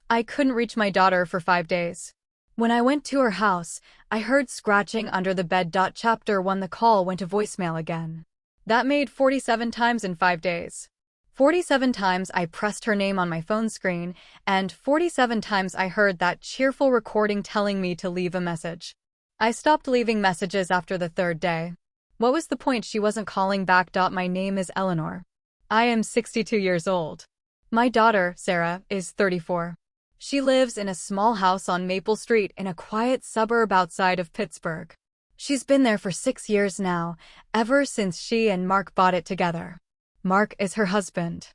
I couldn't reach my daughter for 5 days. When I went to her house, I heard scratching under the bed. Chapter 1. The call went to voicemail again. That made 47 times in 5 days. 47 times I pressed her name on my phone screen, and 47 times I heard that cheerful recording telling me to leave a message. I stopped leaving messages after the third day. What was the point? She wasn't calling back. My name is Eleanor. I am 62 years old. My daughter, Sarah, is 34. She lives in a small house on Maple Street in a quiet suburb outside of Pittsburgh. She's been there for 6 years now, ever since she and Mark bought it together. Mark is her husband.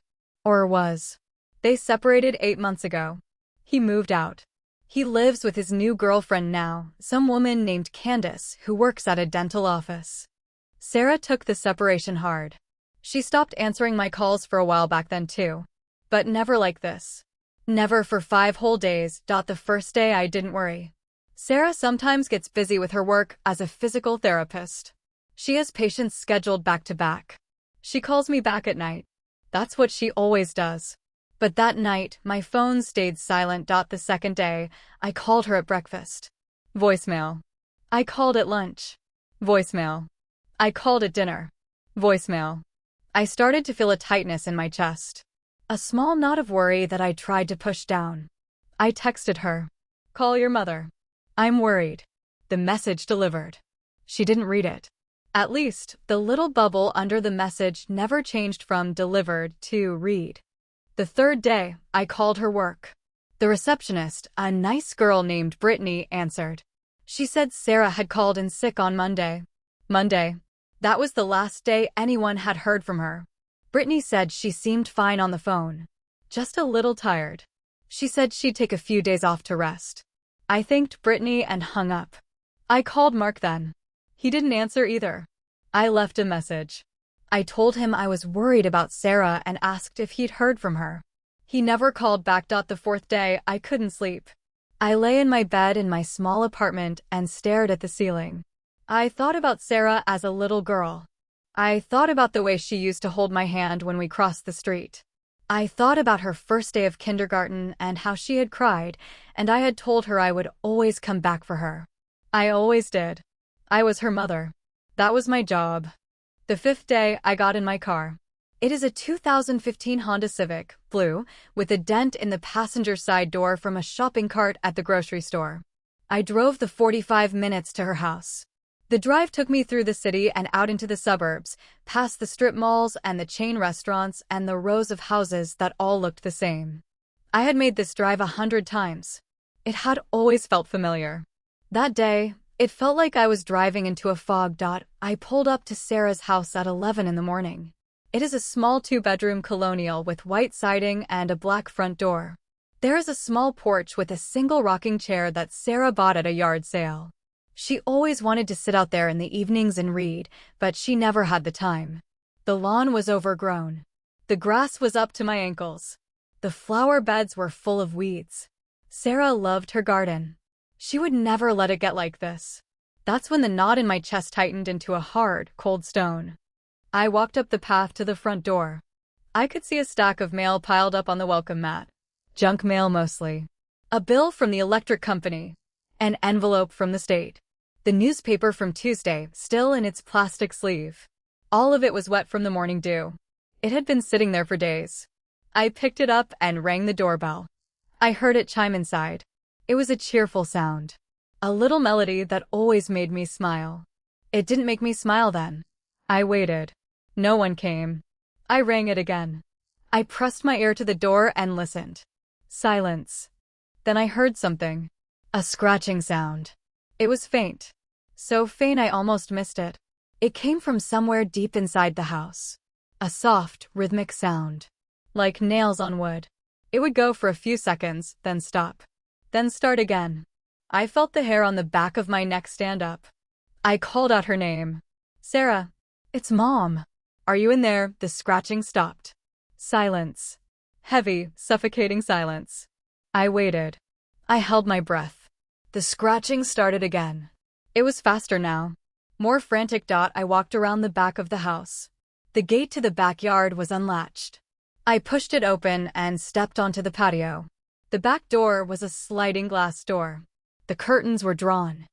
Or was. They separated 8 months ago. He moved out. He lives with his new girlfriend now, some woman named Candace who works at a dental office. Sarah took the separation hard. She stopped answering my calls for a while back then too. But never like this. Never for 5 whole days. The first day I didn't worry. Sarah sometimes gets busy with her work as a physical therapist. She has patients scheduled back to back. She calls me back at night. That's what she always does. But that night, my phone stayed silent. The second day, I called her at breakfast. Voicemail. I called at lunch. Voicemail. I called at dinner. Voicemail. I started to feel a tightness in my chest. A small knot of worry that I tried to push down. I texted her. Call your mother. I'm worried. The message delivered. She didn't read it. At least, the little bubble under the message never changed from delivered to read. The third day, I called her work. The receptionist, a nice girl named Brittany, answered. She said Sarah had called in sick on Monday. Monday. That was the last day anyone had heard from her. Brittany said she seemed fine on the phone. Just a little tired. She said she'd take a few days off to rest. I thanked Brittany and hung up. I called Mark then. He didn't answer either. I left a message. I told him I was worried about Sarah and asked if he'd heard from her. He never called back. The fourth day, I couldn't sleep. I lay in my bed in my small apartment and stared at the ceiling. I thought about Sarah as a little girl. I thought about the way she used to hold my hand when we crossed the street. I thought about her first day of kindergarten and how she had cried, and I had told her I would always come back for her. I always did. I was her mother. That was my job. The fifth day, I got in my car. It is a 2015 Honda Civic, blue, with a dent in the passenger side door from a shopping cart at the grocery store. I drove the 45 minutes to her house. The drive took me through the city and out into the suburbs, past the strip malls and the chain restaurants and the rows of houses that all looked the same. I had made this drive 100 times. It had always felt familiar. That day, it felt like I was driving into a fog. I pulled up to Sarah's house at 11 in the morning. It is a small 2-bedroom colonial with white siding and a black front door. There is a small porch with a single rocking chair that Sarah bought at a yard sale. She always wanted to sit out there in the evenings and read, but she never had the time. The lawn was overgrown. The grass was up to my ankles. The flower beds were full of weeds. Sarah loved her garden. She would never let it get like this. That's when the knot in my chest tightened into a hard, cold stone. I walked up the path to the front door. I could see a stack of mail piled up on the welcome mat. Junk mail mostly. A bill from the electric company. An envelope from the state. The newspaper from Tuesday, still in its plastic sleeve. All of it was wet from the morning dew. It had been sitting there for days. I picked it up and rang the doorbell. I heard it chime inside. It was a cheerful sound. A little melody that always made me smile. It didn't make me smile then. I waited. No one came. I rang it again. I pressed my ear to the door and listened. Silence. Then I heard something. A scratching sound. It was faint. So faint I almost missed it. It came from somewhere deep inside the house. A soft, rhythmic sound. Like nails on wood. It would go for a few seconds, then stop. Then start again. I felt the hair on the back of my neck stand up. I called out her name. Sarah. It's Mom. Are you in there? The scratching stopped. Silence. Heavy, suffocating silence. I waited. I held my breath. The scratching started again. It was faster now. More frantic. I walked around the back of the house. The gate to the backyard was unlatched. I pushed it open and stepped onto the patio. The back door was a sliding glass door. The curtains were drawn.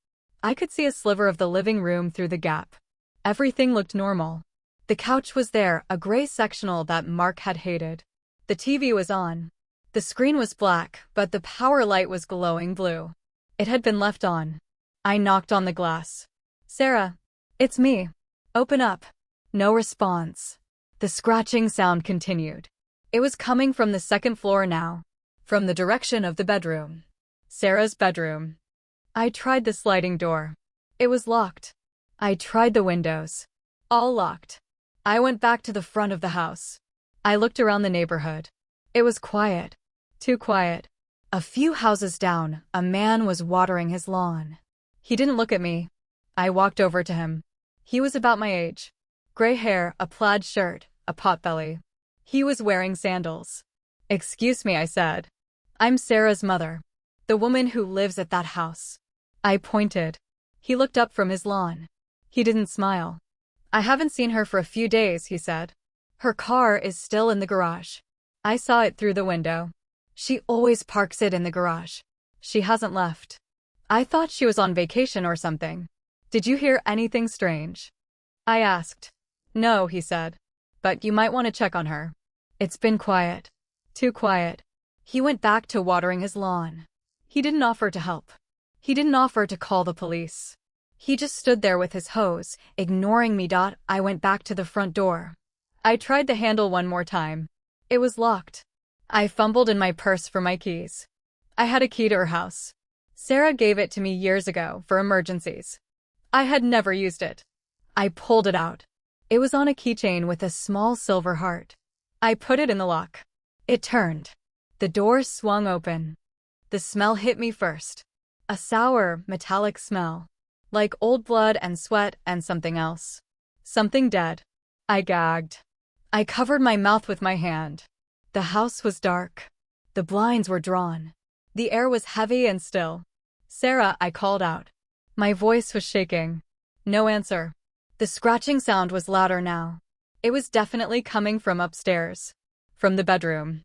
I could see a sliver of the living room through the gap. Everything looked normal. The couch was there, a gray sectional that Mark had hated. The TV was on. The screen was black, but the power light was glowing blue. It had been left on. I knocked on the glass. "Sarah, it's me. Open up." No response. The scratching sound continued. It was coming from the second floor now, from the direction of the bedroom. Sarah's bedroom. I tried the sliding door. It was locked. I tried the windows. All locked. I went back to the front of the house. I looked around the neighborhood. It was quiet. Too quiet. A few houses down, a man was watering his lawn. He didn't look at me. I walked over to him. He was about my age. Gray hair, a plaid shirt, a potbelly. He was wearing sandals. "Excuse me," I said. "I'm Sarah's mother. The woman who lives at that house." I pointed. He looked up from his lawn. He didn't smile. "I haven't seen her for a few days," he said. "Her car is still in the garage. I saw it through the window. She always parks it in the garage. She hasn't left. I thought she was on vacation or something." "Did you hear anything strange?" I asked. "No," he said. "But you might want to check on her. It's been quiet. Too quiet." He went back to watering his lawn. He didn't offer to help. He didn't offer to call the police. He just stood there with his hose, ignoring me. I went back to the front door. I tried the handle one more time. It was locked. I fumbled in my purse for my keys. I had a key to her house. Sarah gave it to me years ago for emergencies. I had never used it. I pulled it out. It was on a keychain with a small silver heart. I put it in the lock. It turned. The door swung open. The smell hit me first. A sour, metallic smell. Like old blood and sweat and something else. Something dead. I gagged. I covered my mouth with my hand. The house was dark. The blinds were drawn. The air was heavy and still. "Sarah," I called out. My voice was shaking. No answer. The scratching sound was louder now. It was definitely coming from upstairs. From the bedroom.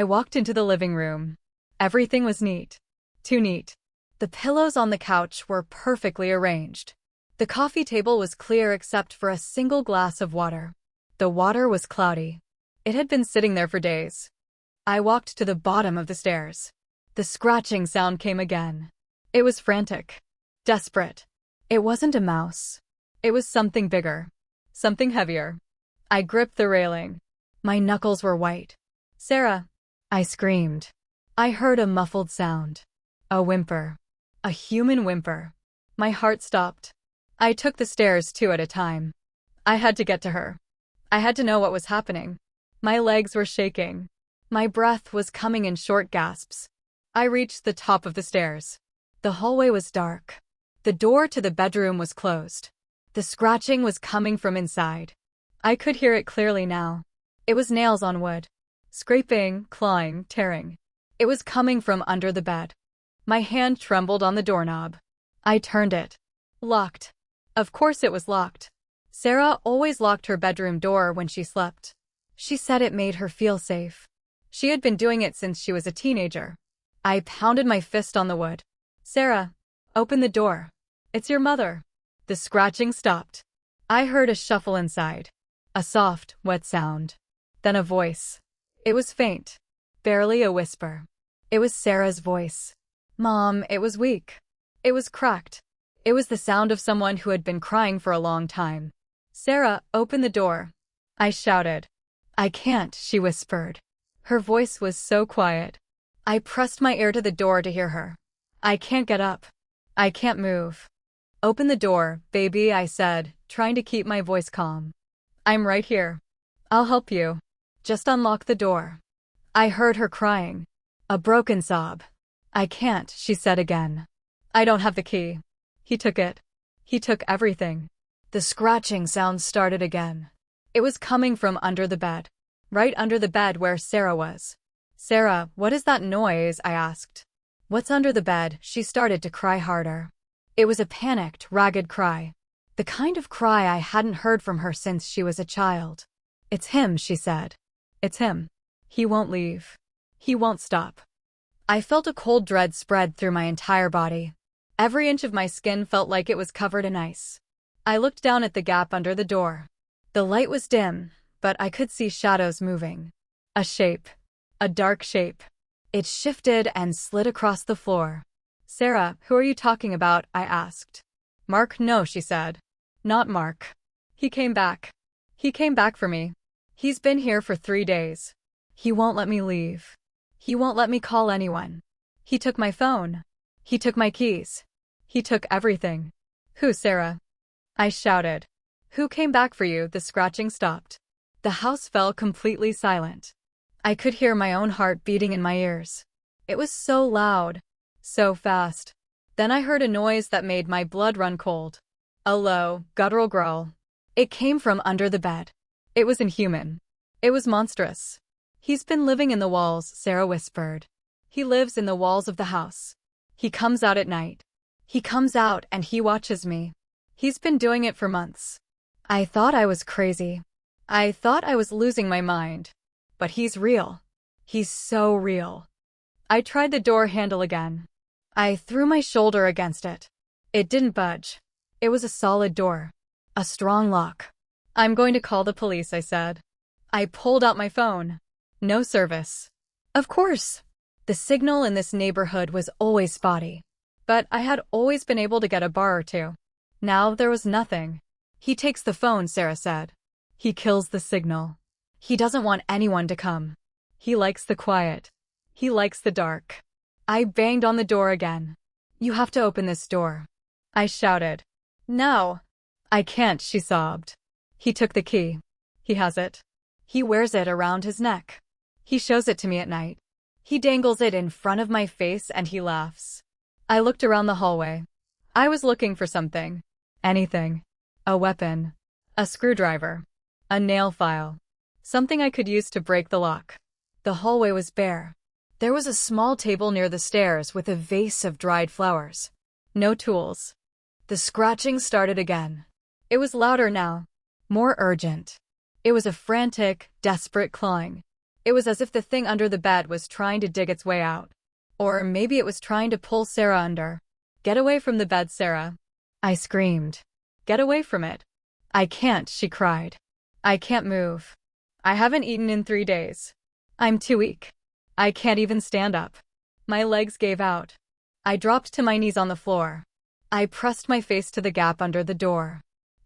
I walked into the living room. Everything was neat. Too neat. The pillows on the couch were perfectly arranged. The coffee table was clear except for a single glass of water. The water was cloudy. It had been sitting there for days. I walked to the bottom of the stairs. The scratching sound came again. It was frantic. Desperate. It wasn't a mouse. It was something bigger. Something heavier. I gripped the railing. My knuckles were white. "Sarah!" I screamed. I heard a muffled sound. A whimper. A human whimper. My heart stopped. I took the stairs 2 at a time. I had to get to her. I had to know what was happening. My legs were shaking. My breath was coming in short gasps. I reached the top of the stairs. The hallway was dark. The door to the bedroom was closed. The scratching was coming from inside. I could hear it clearly now. It was nails on wood. Scraping, clawing, tearing. It was coming from under the bed. My hand trembled on the doorknob. I turned it. Locked. Of course it was locked. Sarah always locked her bedroom door when she slept. She said it made her feel safe. She had been doing it since she was a teenager. I pounded my fist on the wood. "Sarah, open the door. It's your mother." The scratching stopped. I heard a shuffle inside. A soft, wet sound. Then a voice. It was faint. Barely a whisper. It was Sarah's voice. "Mom," it was weak. It was cracked. It was the sound of someone who had been crying for a long time. "Sarah, open the door." I shouted. "I can't," she whispered. Her voice was so quiet. I pressed my ear to the door to hear her. "I can't get up. I can't move." "Open the door, baby," I said, trying to keep my voice calm. "I'm right here. I'll help you. Just unlock the door." I heard her crying. A broken sob. "I can't," she said again. "I don't have the key." He took it. He took everything. The scratching sound started again. It was coming from under the bed. Right under the bed where Sarah was. "Sarah, what is that noise?" I asked. "What's under the bed?" She started to cry harder. It was a panicked, ragged cry. The kind of cry I hadn't heard from her since she was a child. "It's him," she said. "It's him. He won't leave. He won't stop." I felt a cold dread spread through my entire body. Every inch of my skin felt like it was covered in ice. I looked down at the gap under the door. The light was dim, but I could see shadows moving. A shape. A dark shape. It shifted and slid across the floor. "Sarah, who are you talking about?" I asked. "Mark, no," she said. "Not Mark. He came back. He came back for me. He's been here for 3 days. He won't let me leave. He won't let me call anyone. He took my phone. He took my keys. He took everything." "Who, Sarah?" I shouted. "Who came back for you?" The scratching stopped. The house fell completely silent. I could hear my own heart beating in my ears. It was so loud, so fast. Then I heard a noise that made my blood run cold. A low, guttural growl. It came from under the bed. It was inhuman. It was monstrous. "He's been living in the walls," Sarah whispered. "He lives in the walls of the house. He comes out at night. He comes out and he watches me. He's been doing it for months." I thought I was crazy. I thought I was losing my mind. But he's real. He's so real. I tried the door handle again. I threw my shoulder against it. It didn't budge. It was a solid door. A strong lock. "I'm going to call the police," I said. I pulled out my phone. No service. Of course. The signal in this neighborhood was always spotty. But I had always been able to get a bar or two. Now there was nothing. "He takes the phone," Sarah said. "He kills the signal. He doesn't want anyone to come. He likes the quiet. He likes the dark." I banged on the door again. "You have to open this door," I shouted. "No. I can't," she sobbed. "He took the key. He has it. He wears it around his neck. He shows it to me at night. He dangles it in front of my face and he laughs." I looked around the hallway. I was looking for something. Anything. A weapon. A screwdriver. A nail file. Something I could use to break the lock. The hallway was bare. There was a small table near the stairs with a vase of dried flowers. No tools. The scratching started again. It was louder now. More urgent. It was a frantic, desperate clawing. It was as if the thing under the bed was trying to dig its way out. Or maybe it was trying to pull Sarah under. "Get away from the bed, Sarah," I screamed. "Get away from it." "I can't," she cried. "I can't move. I haven't eaten in 3 days. I'm too weak. I can't even stand up." My legs gave out. I dropped to my knees on the floor. I pressed my face to the gap under the door.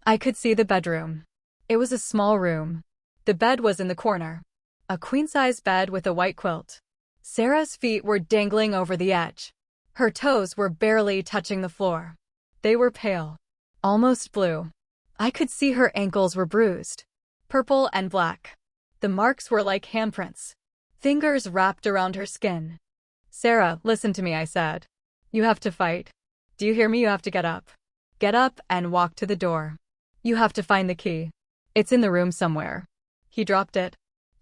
I could see the bedroom. It was a small room. The bed was in the corner. A queen-size bed with a white quilt. Sarah's feet were dangling over the edge. Her toes were barely touching the floor. They were pale. Almost blue. I could see her ankles were bruised. Purple and black. The marks were like handprints. Fingers wrapped around her skin. "Sarah, listen to me," I said. "You have to fight. Do you hear me? You have to get up. Get up and walk to the door. You have to find the key. It's in the room somewhere." "He dropped it."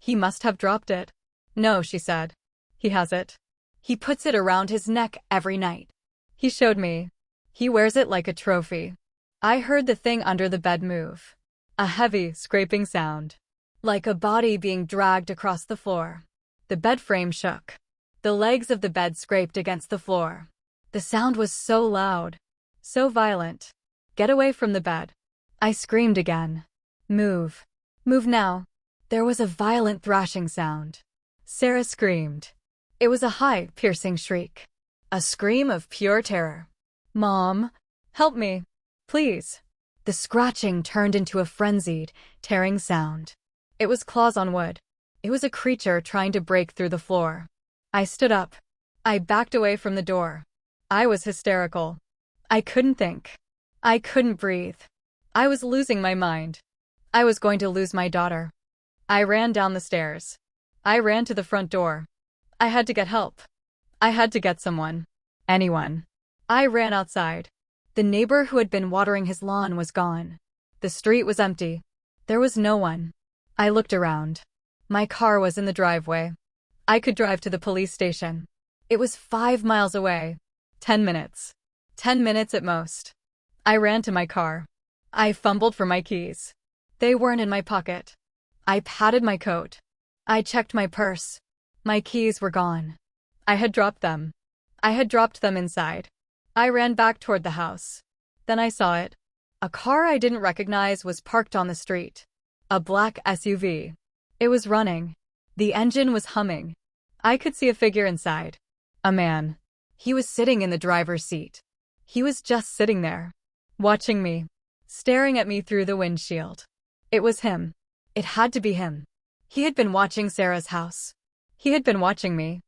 "He must have dropped it." "No," she said. "He has it. He puts it around his neck every night. He showed me. He wears it like a trophy." I heard the thing under the bed move. A heavy, scraping sound. Like a body being dragged across the floor. The bed frame shook. The legs of the bed scraped against the floor. The sound was so loud. So violent. "Get away from the bed." I screamed again. "Move. Move now." There was a violent thrashing sound. Sarah screamed. It was a high, piercing shriek. A scream of pure terror. "Mom, help me. Please." The scratching turned into a frenzied, tearing sound. It was claws on wood. It was a creature trying to break through the floor. I stood up. I backed away from the door. I was hysterical. I couldn't think. I couldn't breathe. I was losing my mind. I was going to lose my daughter. I ran down the stairs. I ran to the front door. I had to get help. I had to get someone. Anyone. I ran outside. The neighbor who had been watering his lawn was gone. The street was empty. There was no one. I looked around. My car was in the driveway. I could drive to the police station. It was 5 miles away. 10 minutes. 10 minutes at most. I ran to my car. I fumbled for my keys. They weren't in my pocket. I patted my coat. I checked my purse. My keys were gone. I had dropped them. I had dropped them inside. I ran back toward the house. Then I saw it. A car I didn't recognize was parked on the street. A black SUV. It was running. The engine was humming. I could see a figure inside. A man. He was sitting in the driver's seat. He was just sitting there, watching me, staring at me through the windshield. It was him. It had to be him. He had been watching Sarah's house. He had been watching me.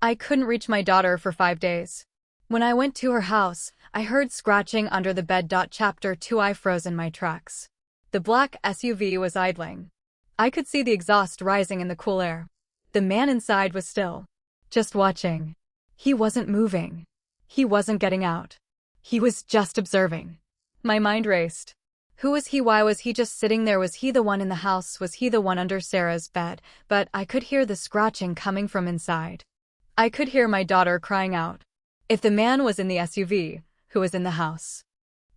I couldn't reach my daughter for 5 days. When I went to her house, I heard scratching under the bed. Chapter 2. I froze in my tracks. The black SUV was idling. I could see the exhaust rising in the cool air. The man inside was still, just watching. He wasn't moving. He wasn't getting out. He was just observing. My mind raced. Who was he? Why was he just sitting there? Was he the one in the house? Was he the one under Sarah's bed? But I could hear the scratching coming from inside. I could hear my daughter crying out. If the man was in the SUV, who was in the house?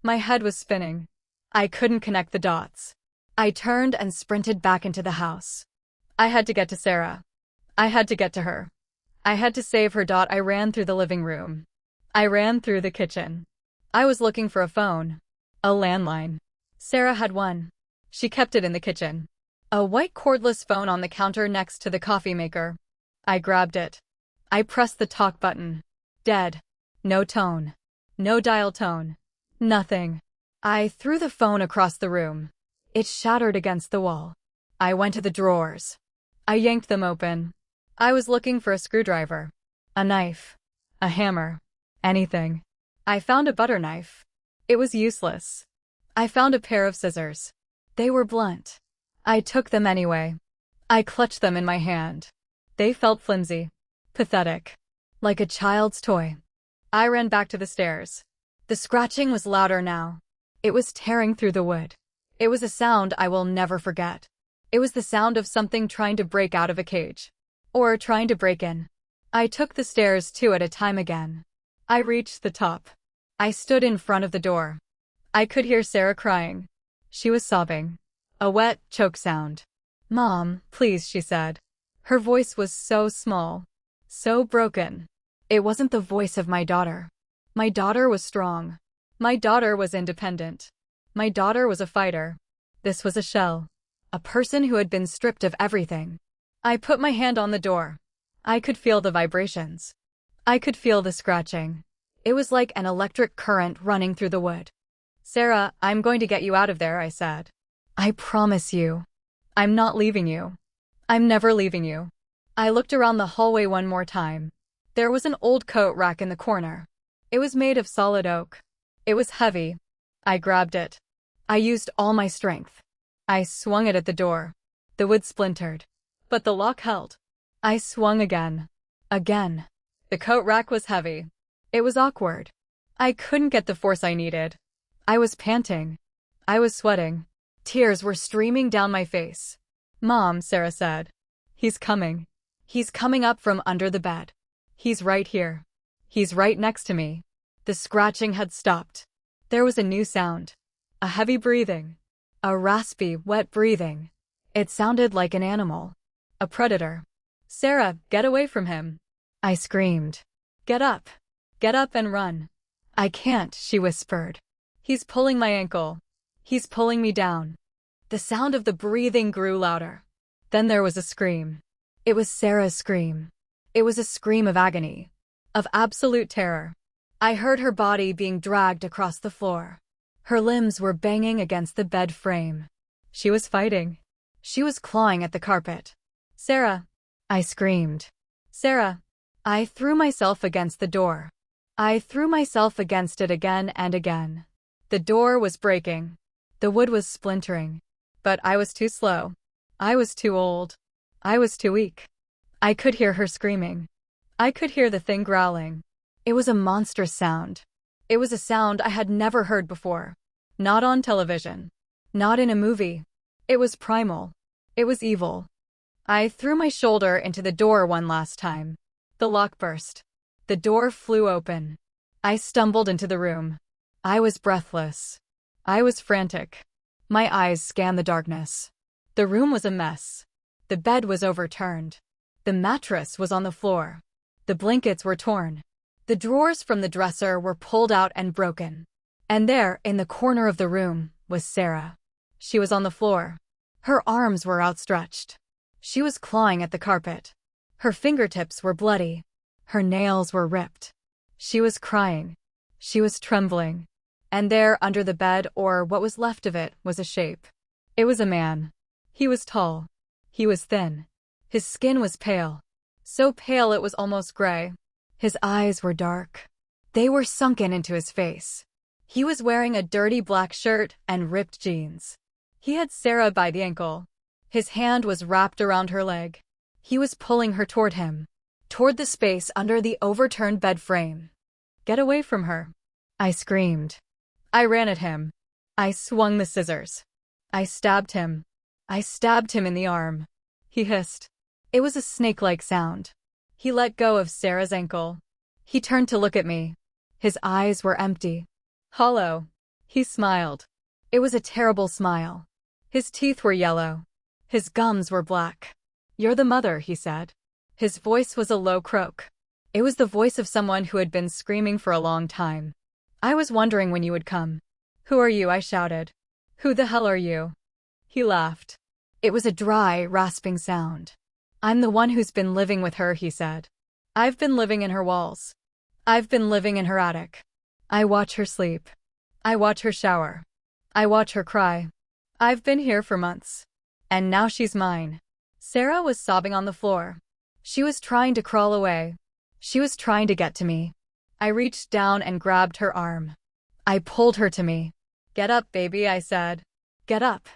My head was spinning. I couldn't connect the dots. I turned and sprinted back into the house. I had to get to Sarah. I had to get to her. I had to save her. I ran through the living room. I ran through the kitchen. I was looking for a phone. A landline. Sarah had one. She kept it in the kitchen. A white cordless phone on the counter next to the coffee maker. I grabbed it. I pressed the talk button. Dead. No tone. No dial tone. Nothing. I threw the phone across the room. It shattered against the wall. I went to the drawers. I yanked them open. I was looking for a screwdriver. A knife. A hammer. Anything. I found a butter knife. It was useless. I found a pair of scissors. They were blunt. I took them anyway. I clutched them in my hand. They felt flimsy. Pathetic. Like a child's toy. I ran back to the stairs. The scratching was louder now. It was tearing through the wood. It was a sound I will never forget. It was the sound of something trying to break out of a cage. Or trying to break in. I took the stairs 2 at a time again. I reached the top. I stood in front of the door. I could hear Sarah crying. She was sobbing. A wet, choke sound. "Mom, please," she said. Her voice was so small. So broken. It wasn't the voice of my daughter. My daughter was strong. My daughter was independent. My daughter was a fighter. This was a shell. A person who had been stripped of everything. I put my hand on the door. I could feel the vibrations. I could feel the scratching. It was like an electric current running through the wood. "Sarah, I'm going to get you out of there," I said. "I promise you. I'm not leaving you. I'm never leaving you." I looked around the hallway one more time. There was an old coat rack in the corner. It was made of solid oak. It was heavy. I grabbed it. I used all my strength. I swung it at the door. The wood splintered. But the lock held. I swung again. Again. The coat rack was heavy. It was awkward. I couldn't get the force I needed. I was panting. I was sweating. Tears were streaming down my face. "Mom," Sarah said. "He's coming. He's coming up from under the bed. He's right here. He's right next to me." The scratching had stopped. There was a new sound. A heavy breathing. A raspy, wet breathing. It sounded like an animal. A predator. "Sarah, get away from him." I screamed. "Get up. Get up and run." "I can't," she whispered. "He's pulling my ankle. He's pulling me down." The sound of the breathing grew louder. Then there was a scream. It was Sarah's scream. It was a scream of agony. Of absolute terror. I heard her body being dragged across the floor. Her limbs were banging against the bed frame. She was fighting. She was clawing at the carpet. "Sarah!" I screamed. "Sarah!" I threw myself against the door. I threw myself against it again and again. The door was breaking. The wood was splintering. But I was too slow. I was too old. I was too weak. I could hear her screaming. I could hear the thing growling. It was a monstrous sound. It was a sound I had never heard before. Not on television. Not in a movie. It was primal. It was evil. I threw my shoulder into the door one last time. The lock burst. The door flew open. I stumbled into the room. I was breathless. I was frantic. My eyes scanned the darkness. The room was a mess. The bed was overturned. The mattress was on the floor. The blankets were torn. The drawers from the dresser were pulled out and broken. And there, in the corner of the room, was Sarah. She was on the floor. Her arms were outstretched. She was clawing at the carpet. Her fingertips were bloody. Her nails were ripped. She was crying. She was trembling. And there, under the bed, or what was left of it, was a shape. It was a man. He was tall. He was thin. His skin was pale. So pale it was almost gray. His eyes were dark. They were sunken into his face. He was wearing a dirty black shirt and ripped jeans. He had Sarah by the ankle. His hand was wrapped around her leg. He was pulling her toward him, toward the space under the overturned bed frame. Get away from her. I screamed. I ran at him. I swung the scissors. I stabbed him. I stabbed him in the arm. He hissed. It was a snake-like sound. He let go of Sarah's ankle. He turned to look at me. His eyes were empty. Hollow. He smiled. It was a terrible smile. His teeth were yellow. His gums were black. You're the mother, he said. His voice was a low croak. It was the voice of someone who had been screaming for a long time. I was wondering when you would come. Who are you? I shouted. Who the hell are you? He laughed. It was a dry, rasping sound. I'm the one who's been living with her, he said. I've been living in her walls. I've been living in her attic. I watch her sleep. I watch her shower. I watch her cry. I've been here for months. And now she's mine. Sarah was sobbing on the floor. She was trying to crawl away. She was trying to get to me. I reached down and grabbed her arm. I pulled her to me. Get up, baby, I said. Get up.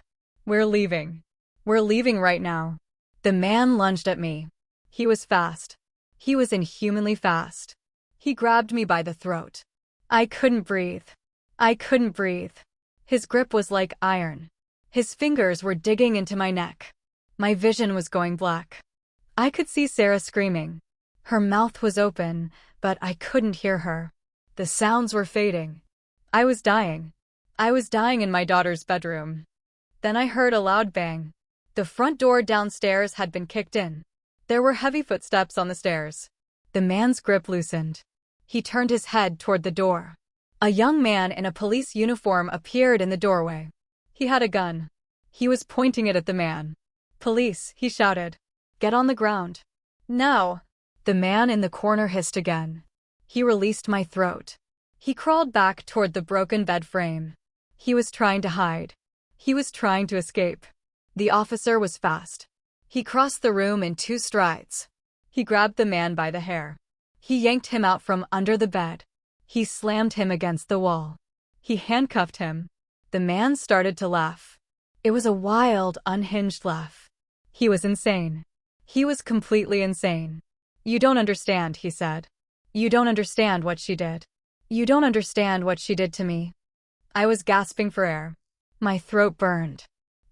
We're leaving. We're leaving right now. The man lunged at me. He was fast. He was inhumanly fast. He grabbed me by the throat. I couldn't breathe. I couldn't breathe. His grip was like iron. His fingers were digging into my neck. My vision was going black. I could see Sarah screaming. Her mouth was open, but I couldn't hear her. The sounds were fading. I was dying. I was dying in my daughter's bedroom. Then I heard a loud bang. The front door downstairs had been kicked in. There were heavy footsteps on the stairs. The man's grip loosened. He turned his head toward the door. A young man in a police uniform appeared in the doorway. He had a gun. He was pointing it at the man. Police, he shouted. Get on the ground. Now. The man in the corner hissed again. He released my throat. He crawled back toward the broken bed frame. He was trying to hide. He was trying to escape. The officer was fast. He crossed the room in 2 strides. He grabbed the man by the hair. He yanked him out from under the bed. He slammed him against the wall. He handcuffed him. The man started to laugh. It was a wild, unhinged laugh. He was insane. He was completely insane. You don't understand, he said. You don't understand what she did. You don't understand what she did to me. I was gasping for air. My throat burned.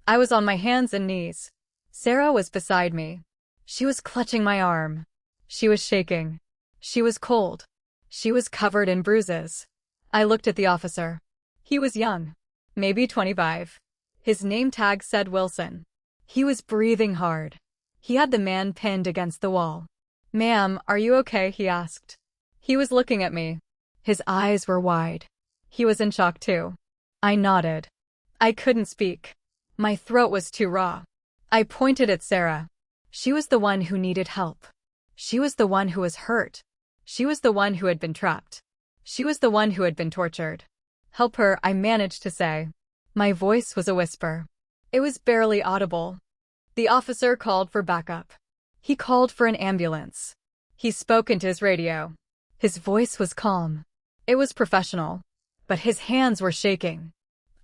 I was on my hands and knees. Sarah was beside me. She was clutching my arm. She was shaking. She was cold. She was covered in bruises. I looked at the officer. He was young. Maybe 25. His name tag said Wilson. He was breathing hard. He had the man pinned against the wall. Ma'am, are you okay? He asked. He was looking at me. His eyes were wide. He was in shock too. I nodded. I couldn't speak. My throat was too raw. I pointed at Sarah. She was the one who needed help. She was the one who was hurt. She was the one who had been trapped. She was the one who had been tortured. Help her, I managed to say. My voice was a whisper. It was barely audible. The officer called for backup. He called for an ambulance. He spoke into his radio. His voice was calm. It was professional. But his hands were shaking.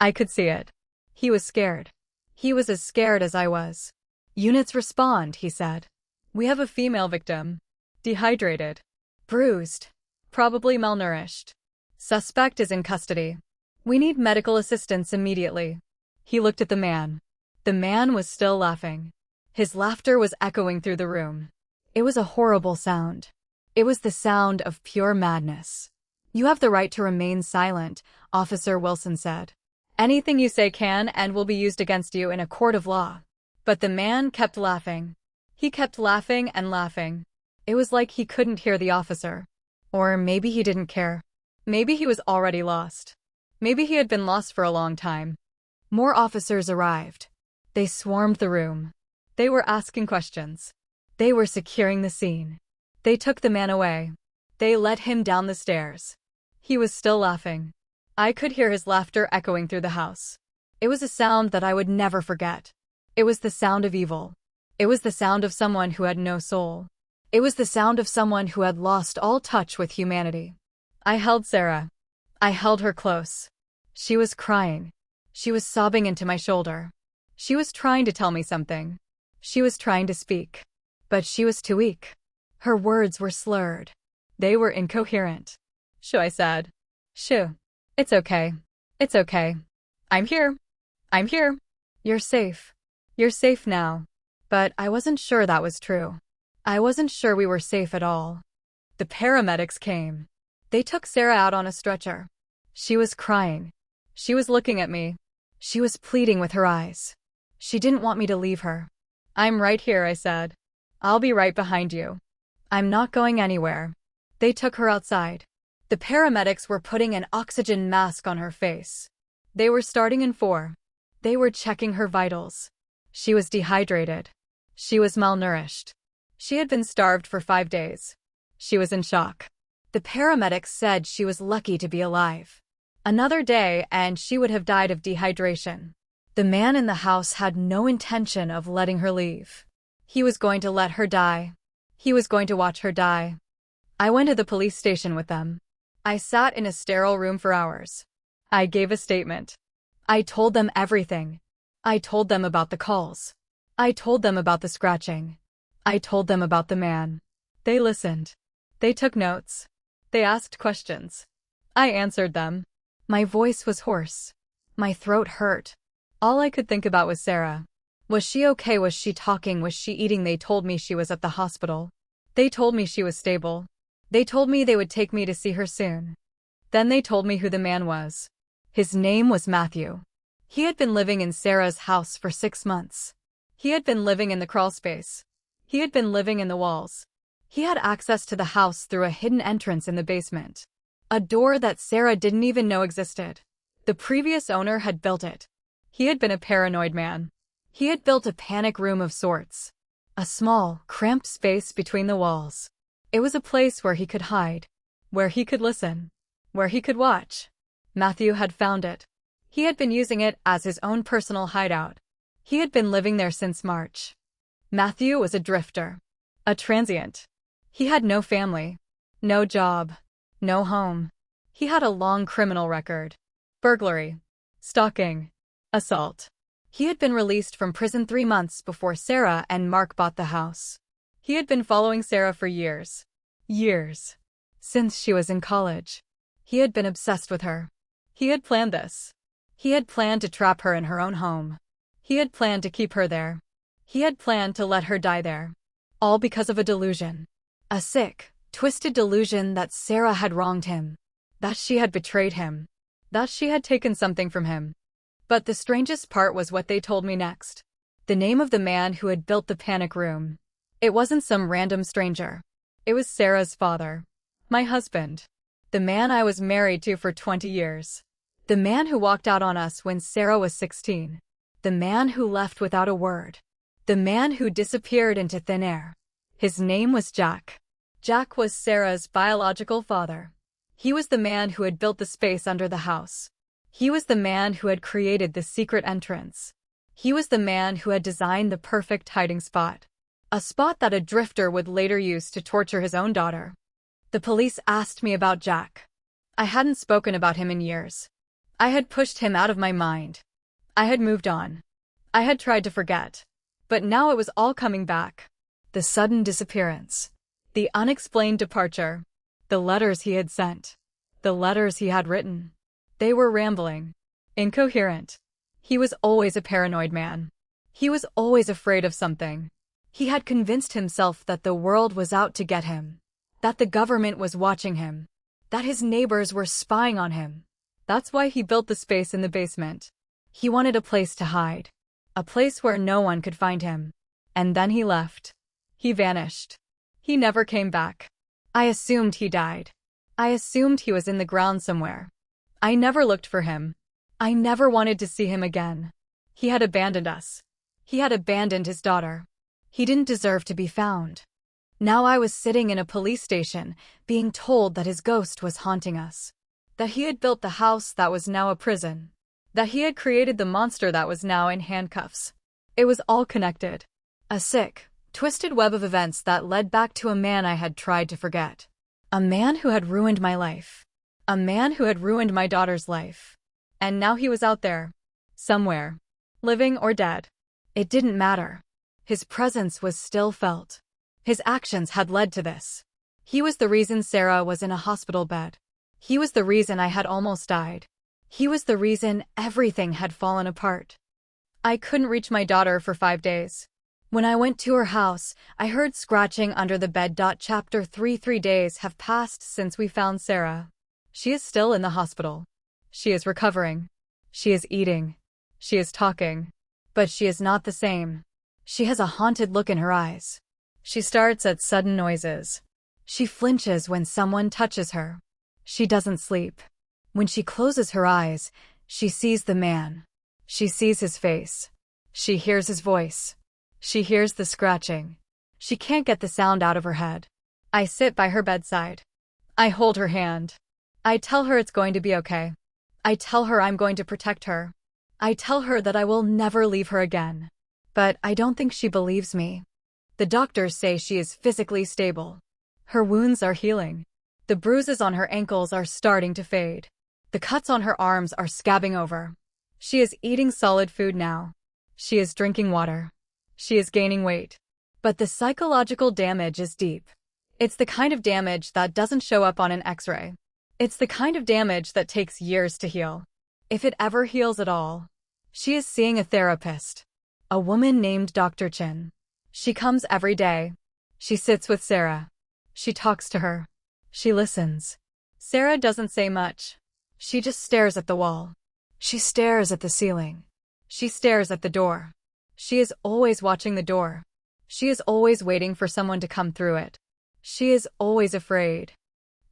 I could see it. He was scared. He was as scared as I was. Units respond, he said. We have a female victim. Dehydrated. Bruised. Probably malnourished. Suspect is in custody. We need medical assistance immediately. He looked at the man. The man was still laughing. His laughter was echoing through the room. It was a horrible sound. It was the sound of pure madness. You have the right to remain silent, Officer Wilson said. Anything you say can and will be used against you in a court of law. But the man kept laughing. He kept laughing and laughing. It was like he couldn't hear the officer. Or maybe he didn't care. Maybe he was already lost. Maybe he had been lost for a long time. More officers arrived. They swarmed the room. They were asking questions. They were securing the scene. They took the man away. They led him down the stairs. He was still laughing. I could hear his laughter echoing through the house. It was a sound that I would never forget. It was the sound of evil. It was the sound of someone who had no soul. It was the sound of someone who had lost all touch with humanity. I held Sarah. I held her close. She was crying. She was sobbing into my shoulder. She was trying to tell me something. She was trying to speak. But she was too weak. Her words were slurred. They were incoherent. Shoo, I said. Shoo. It's okay. It's okay. I'm here. I'm here. You're safe. You're safe now. But I wasn't sure that was true. I wasn't sure we were safe at all. The paramedics came. They took Sarah out on a stretcher. She was crying. She was looking at me. She was pleading with her eyes. She didn't want me to leave her. I'm right here, I said. I'll be right behind you. I'm not going anywhere. They took her outside. The paramedics were putting an oxygen mask on her face. They were starting in 4. They were checking her vitals. She was dehydrated. She was malnourished. She had been starved for 5 days. She was in shock. The paramedics said she was lucky to be alive. Another day and she would have died of dehydration. The man in the house had no intention of letting her leave. He was going to let her die. He was going to watch her die. I went to the police station with them. I sat in a sterile room for hours. I gave a statement. I told them everything. I told them about the calls. I told them about the scratching. I told them about the man. They listened. They took notes. They asked questions. I answered them. My voice was hoarse. My throat hurt. All I could think about was Sarah. Was she okay? Was she talking? Was she eating? They told me she was at the hospital. They told me she was stable. They told me they would take me to see her soon. Then they told me who the man was. His name was Matthew. He had been living in Sarah's house for 6 months. He had been living in the crawlspace. He had been living in the walls. He had access to the house through a hidden entrance in the basement. A door that Sarah didn't even know existed. The previous owner had built it. He had been a paranoid man. He had built a panic room of sorts. A small, cramped space between the walls. It was a place where he could hide. Where he could listen. Where he could watch. Matthew had found it. He had been using it as his own personal hideout. He had been living there since March. Matthew was a drifter. A transient. He had no family. No job. No home. He had a long criminal record. Burglary. Stalking. Assault. He had been released from prison 3 months before Sarah and Mark bought the house. He had been following Sarah for years. Years. Since she was in college. He had been obsessed with her. He had planned this. He had planned to trap her in her own home. He had planned to keep her there. He had planned to let her die there. All because of a delusion. A sick, twisted delusion that Sarah had wronged him. That she had betrayed him. That she had taken something from him. But the strangest part was what they told me next. The name of the man who had built the panic room. It wasn't some random stranger. It was Sarah's father. My husband. The man I was married to for 20 years. The man who walked out on us when Sarah was 16. The man who left without a word. The man who disappeared into thin air. His name was Jack. Jack was Sarah's biological father. He was the man who had built the space under the house. He was the man who had created the secret entrance. He was the man who had designed the perfect hiding spot. A spot that a drifter would later use to torture his own daughter. The police asked me about Jack. I hadn't spoken about him in years. I had pushed him out of my mind. I had moved on. I had tried to forget. But now it was all coming back. The sudden disappearance. The unexplained departure. The letters he had sent. The letters he had written. They were rambling. Incoherent. He was always a paranoid man. He was always afraid of something. He had convinced himself that the world was out to get him. That the government was watching him. That his neighbors were spying on him. That's why he built the space in the basement. He wanted a place to hide. A place where no one could find him. And then he left. He vanished. He never came back. I assumed he died. I assumed he was in the ground somewhere. I never looked for him. I never wanted to see him again. He had abandoned us. He had abandoned his daughter. He didn't deserve to be found. Now I was sitting in a police station, being told that his ghost was haunting us. That he had built the house that was now a prison. That he had created the monster that was now in handcuffs. It was all connected. A sick, twisted web of events that led back to a man I had tried to forget. A man who had ruined my life. A man who had ruined my daughter's life. And now he was out there. Somewhere. Living or dead. It didn't matter. His presence was still felt. His actions had led to this. He was the reason Sarah was in a hospital bed. He was the reason I had almost died. He was the reason everything had fallen apart. I couldn't reach my daughter for 5 days. When I went to her house, I heard scratching under the bed. Chapter 3 3 days have passed since we found Sarah. She is still in the hospital. She is recovering. She is eating. She is talking. But she is not the same. She has a haunted look in her eyes. She starts at sudden noises. She flinches when someone touches her. She doesn't sleep. When she closes her eyes, she sees the man. She sees his face. She hears his voice. She hears the scratching. She can't get the sound out of her head. I sit by her bedside. I hold her hand. I tell her it's going to be okay. I tell her I'm going to protect her. I tell her that I will never leave her again. But I don't think she believes me. The doctors say she is physically stable. Her wounds are healing. The bruises on her ankles are starting to fade. The cuts on her arms are scabbing over. She is eating solid food now. She is drinking water. She is gaining weight. But the psychological damage is deep. It's the kind of damage that doesn't show up on an X-ray. It's the kind of damage that takes years to heal. If it ever heals at all. She is seeing a therapist. A woman named Dr. Chin. She comes every day. She sits with Sarah. She talks to her. She listens. Sarah doesn't say much. She just stares at the wall. She stares at the ceiling. She stares at the door. She is always watching the door. She is always waiting for someone to come through it. She is always afraid.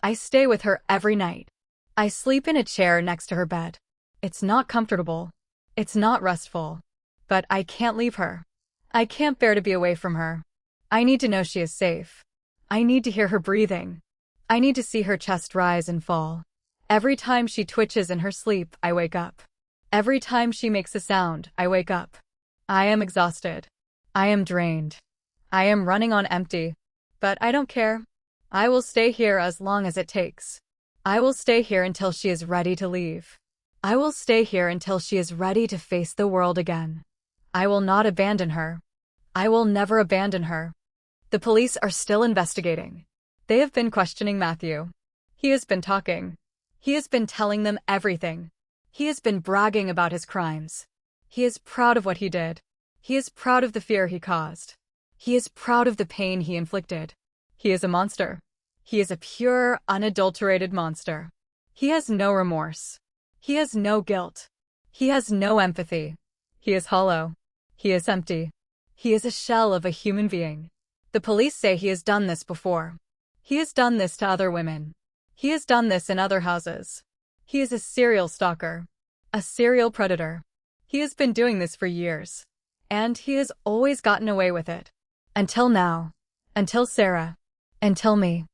I stay with her every night. I sleep in a chair next to her bed. It's not comfortable. It's not restful. But I can't leave her. I can't bear to be away from her. I need to know she is safe. I need to hear her breathing. I need to see her chest rise and fall. Every time she twitches in her sleep, I wake up. Every time she makes a sound, I wake up. I am exhausted. I am drained. I am running on empty. But I don't care. I will stay here as long as it takes. I will stay here until she is ready to leave. I will stay here until she is ready to face the world again. I will not abandon her. I will never abandon her. The police are still investigating. They have been questioning Matthew. He has been talking. He has been telling them everything. He has been bragging about his crimes. He is proud of what he did. He is proud of the fear he caused. He is proud of the pain he inflicted. He is a monster. He is a pure, unadulterated monster. He has no remorse. He has no guilt. He has no empathy. He is hollow. He is empty. He is a shell of a human being. The police say he has done this before. He has done this to other women. He has done this in other houses. He is a serial stalker. A serial predator. He has been doing this for years. And he has always gotten away with it. Until now. Until Sarah. Until me.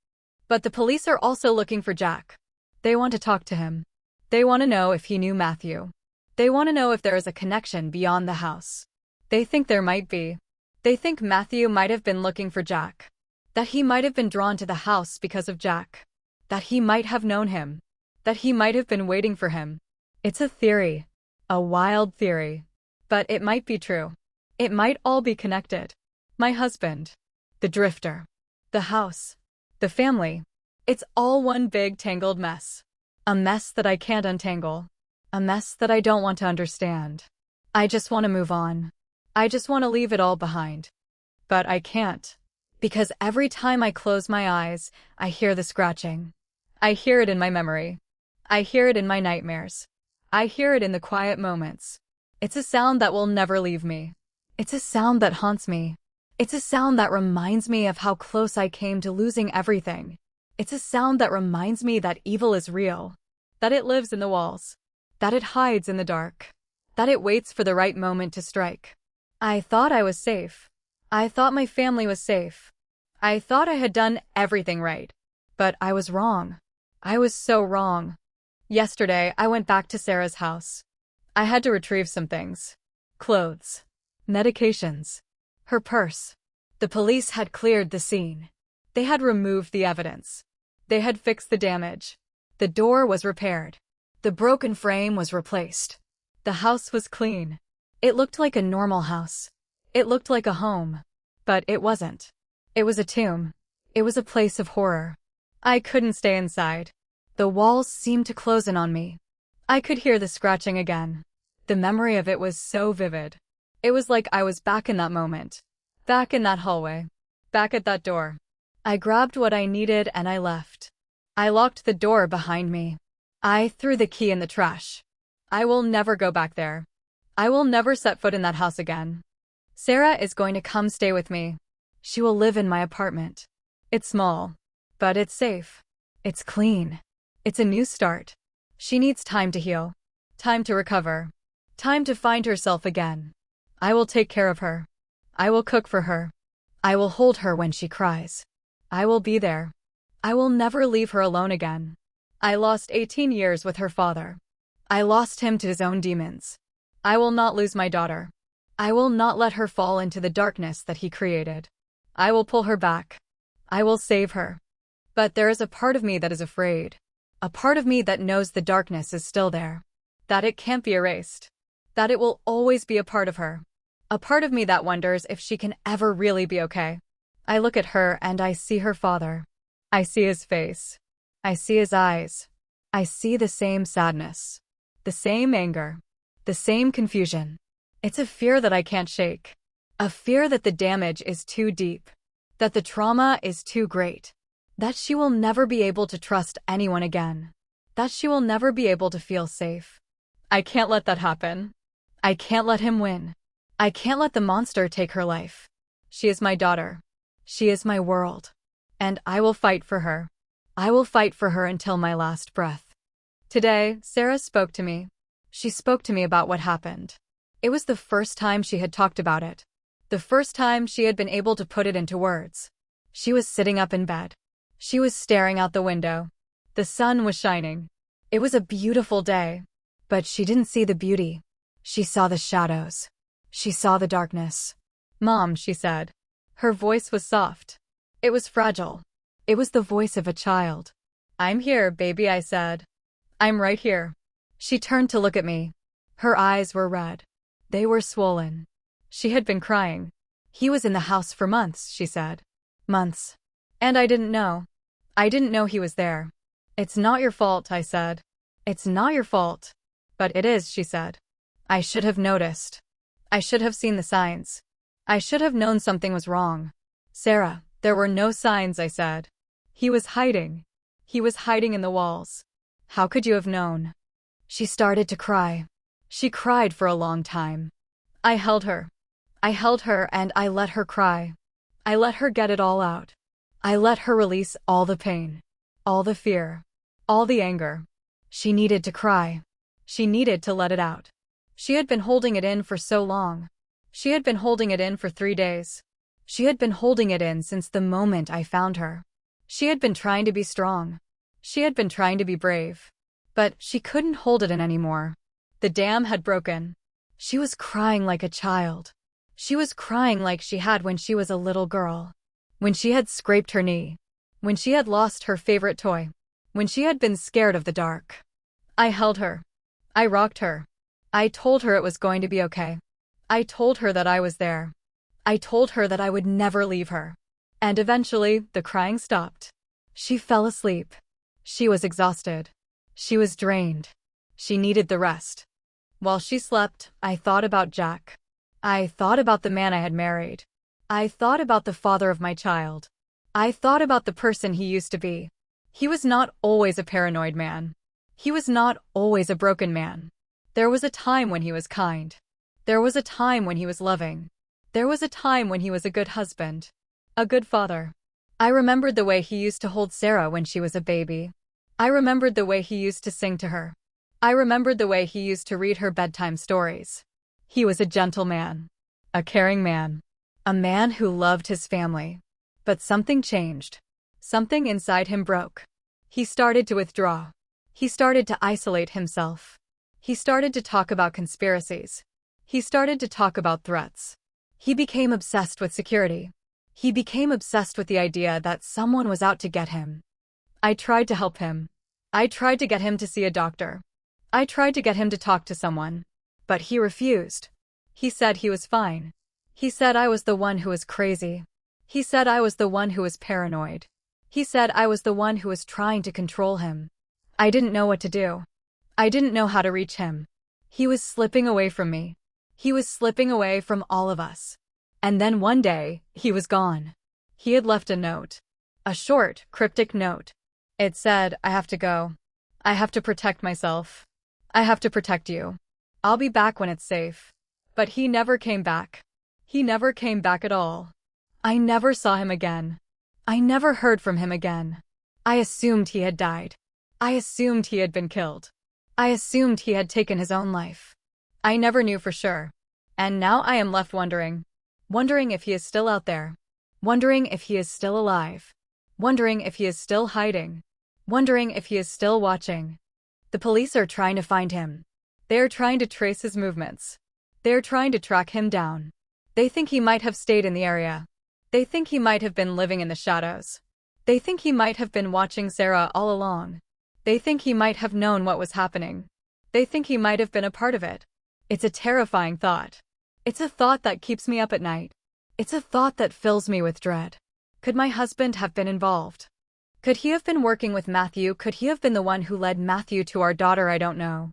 But the police are also looking for Jack. They want to talk to him. They want to know if he knew Matthew. They want to know if there is a connection beyond the house. They think there might be. They think Matthew might have been looking for Jack. That he might have been drawn to the house because of Jack. That he might have known him. That he might have been waiting for him. It's a theory. A wild theory. But it might be true. It might all be connected. My husband. The drifter. The house. The family. It's all one big tangled mess. A mess that I can't untangle. A mess that I don't want to understand. I just want to move on. I just want to leave it all behind. But I can't. Because every time I close my eyes, I hear the scratching. I hear it in my memory. I hear it in my nightmares. I hear it in the quiet moments. It's a sound that will never leave me. It's a sound that haunts me. It's a sound that reminds me of how close I came to losing everything. It's a sound that reminds me that evil is real, that it lives in the walls, that it hides in the dark, that it waits for the right moment to strike. I thought I was safe. I thought my family was safe. I thought I had done everything right. But I was wrong. I was so wrong. Yesterday, I went back to Sarah's house. I had to retrieve some things. Clothes. Medications. Her purse. The police had cleared the scene. They had removed the evidence. They had fixed the damage. The door was repaired. The broken frame was replaced. The house was clean. It looked like a normal house. It looked like a home. But it wasn't. It was a tomb. It was a place of horror. I couldn't stay inside. The walls seemed to close in on me. I could hear the scratching again. The memory of it was so vivid. It was like I was back in that moment. Back in that hallway. Back at that door. I grabbed what I needed and I left. I locked the door behind me. I threw the key in the trash. I will never go back there. I will never set foot in that house again. Sarah is going to come stay with me. She will live in my apartment. It's small, but it's safe. It's clean. It's a new start. She needs time to heal. Time to recover. Time to find herself again. I will take care of her. I will cook for her. I will hold her when she cries. I will be there. I will never leave her alone again. I lost 18 years with her father. I lost him to his own demons. I will not lose my daughter. I will not let her fall into the darkness that he created. I will pull her back. I will save her. But there is a part of me that is afraid. A part of me that knows the darkness is still there. That it can't be erased. That it will always be a part of her. A part of me that wonders if she can ever really be okay. I look at her and I see her father. I see his face. I see his eyes. I see the same sadness. The same anger. The same confusion. It's a fear that I can't shake. A fear that the damage is too deep. That the trauma is too great. That she will never be able to trust anyone again. That she will never be able to feel safe. I can't let that happen. I can't let him win. I can't let the monster take her life. She is my daughter. She is my world. And I will fight for her. I will fight for her until my last breath. Today, Sarah spoke to me. She spoke to me about what happened. It was the first time she had talked about it. The first time she had been able to put it into words. She was sitting up in bed. She was staring out the window. The sun was shining. It was a beautiful day. But she didn't see the beauty. She saw the shadows. She saw the darkness. "Mom," she said. Her voice was soft. It was fragile. It was the voice of a child. "I'm here, baby," I said. "I'm right here." She turned to look at me. Her eyes were red. They were swollen. She had been crying. "He was in the house for months," she said. "Months. And I didn't know. I didn't know he was there." "It's not your fault," I said. "It's not your fault." "But it is," she said. "I should have noticed. I should have seen the signs. I should have known something was wrong." "Sarah, there were no signs," I said. "He was hiding. He was hiding in the walls. How could you have known?" She started to cry. She cried for a long time. I held her. I held her and I let her cry. I let her get it all out. I let her release all the pain, all the fear, all the anger. She needed to cry. She needed to let it out. She had been holding it in for so long. She had been holding it in for 3 days. She had been holding it in since the moment I found her. She had been trying to be strong. She had been trying to be brave. But she couldn't hold it in anymore. The dam had broken. She was crying like a child. She was crying like she had when she was a little girl. When she had scraped her knee. When she had lost her favorite toy. When she had been scared of the dark. I held her. I rocked her. I told her it was going to be okay. I told her that I was there. I told her that I would never leave her. And eventually, the crying stopped. She fell asleep. She was exhausted. She was drained. She needed the rest. While she slept, I thought about Jack. I thought about the man I had married. I thought about the father of my child. I thought about the person he used to be. He was not always a paranoid man. He was not always a broken man. There was a time when he was kind. There was a time when he was loving. There was a time when he was a good husband. A good father. I remembered the way he used to hold Sarah when she was a baby. I remembered the way he used to sing to her. I remembered the way he used to read her bedtime stories. He was a gentleman. A caring man. A man who loved his family. But something changed. Something inside him broke. He started to withdraw. He started to isolate himself. He started to talk about conspiracies. He started to talk about threats. He became obsessed with security. He became obsessed with the idea that someone was out to get him. I tried to help him. I tried to get him to see a doctor. I tried to get him to talk to someone. But he refused. He said he was fine. He said I was the one who was crazy. He said I was the one who was paranoid. He said I was the one who was trying to control him. I didn't know what to do. I didn't know how to reach him. He was slipping away from me. He was slipping away from all of us. And then one day, he was gone. He had left a note. A short, cryptic note. It said, I have to go. I have to protect myself. I have to protect you. I'll be back when it's safe. But he never came back. He never came back at all. I never saw him again. I never heard from him again. I assumed he had died. I assumed he had been killed. I assumed he had taken his own life. I never knew for sure. And now I am left wondering. Wondering if he is still out there. Wondering if he is still alive. Wondering if he is still hiding. Wondering if he is still watching. The police are trying to find him. They are trying to trace his movements. They are trying to track him down. They think he might have stayed in the area. They think he might have been living in the shadows. They think he might have been watching Sarah all along. They think he might have known what was happening. They think he might have been a part of it. It's a terrifying thought. It's a thought that keeps me up at night. It's a thought that fills me with dread. Could my husband have been involved? Could he have been working with Matthew? Could he have been the one who led Matthew to our daughter? I don't know.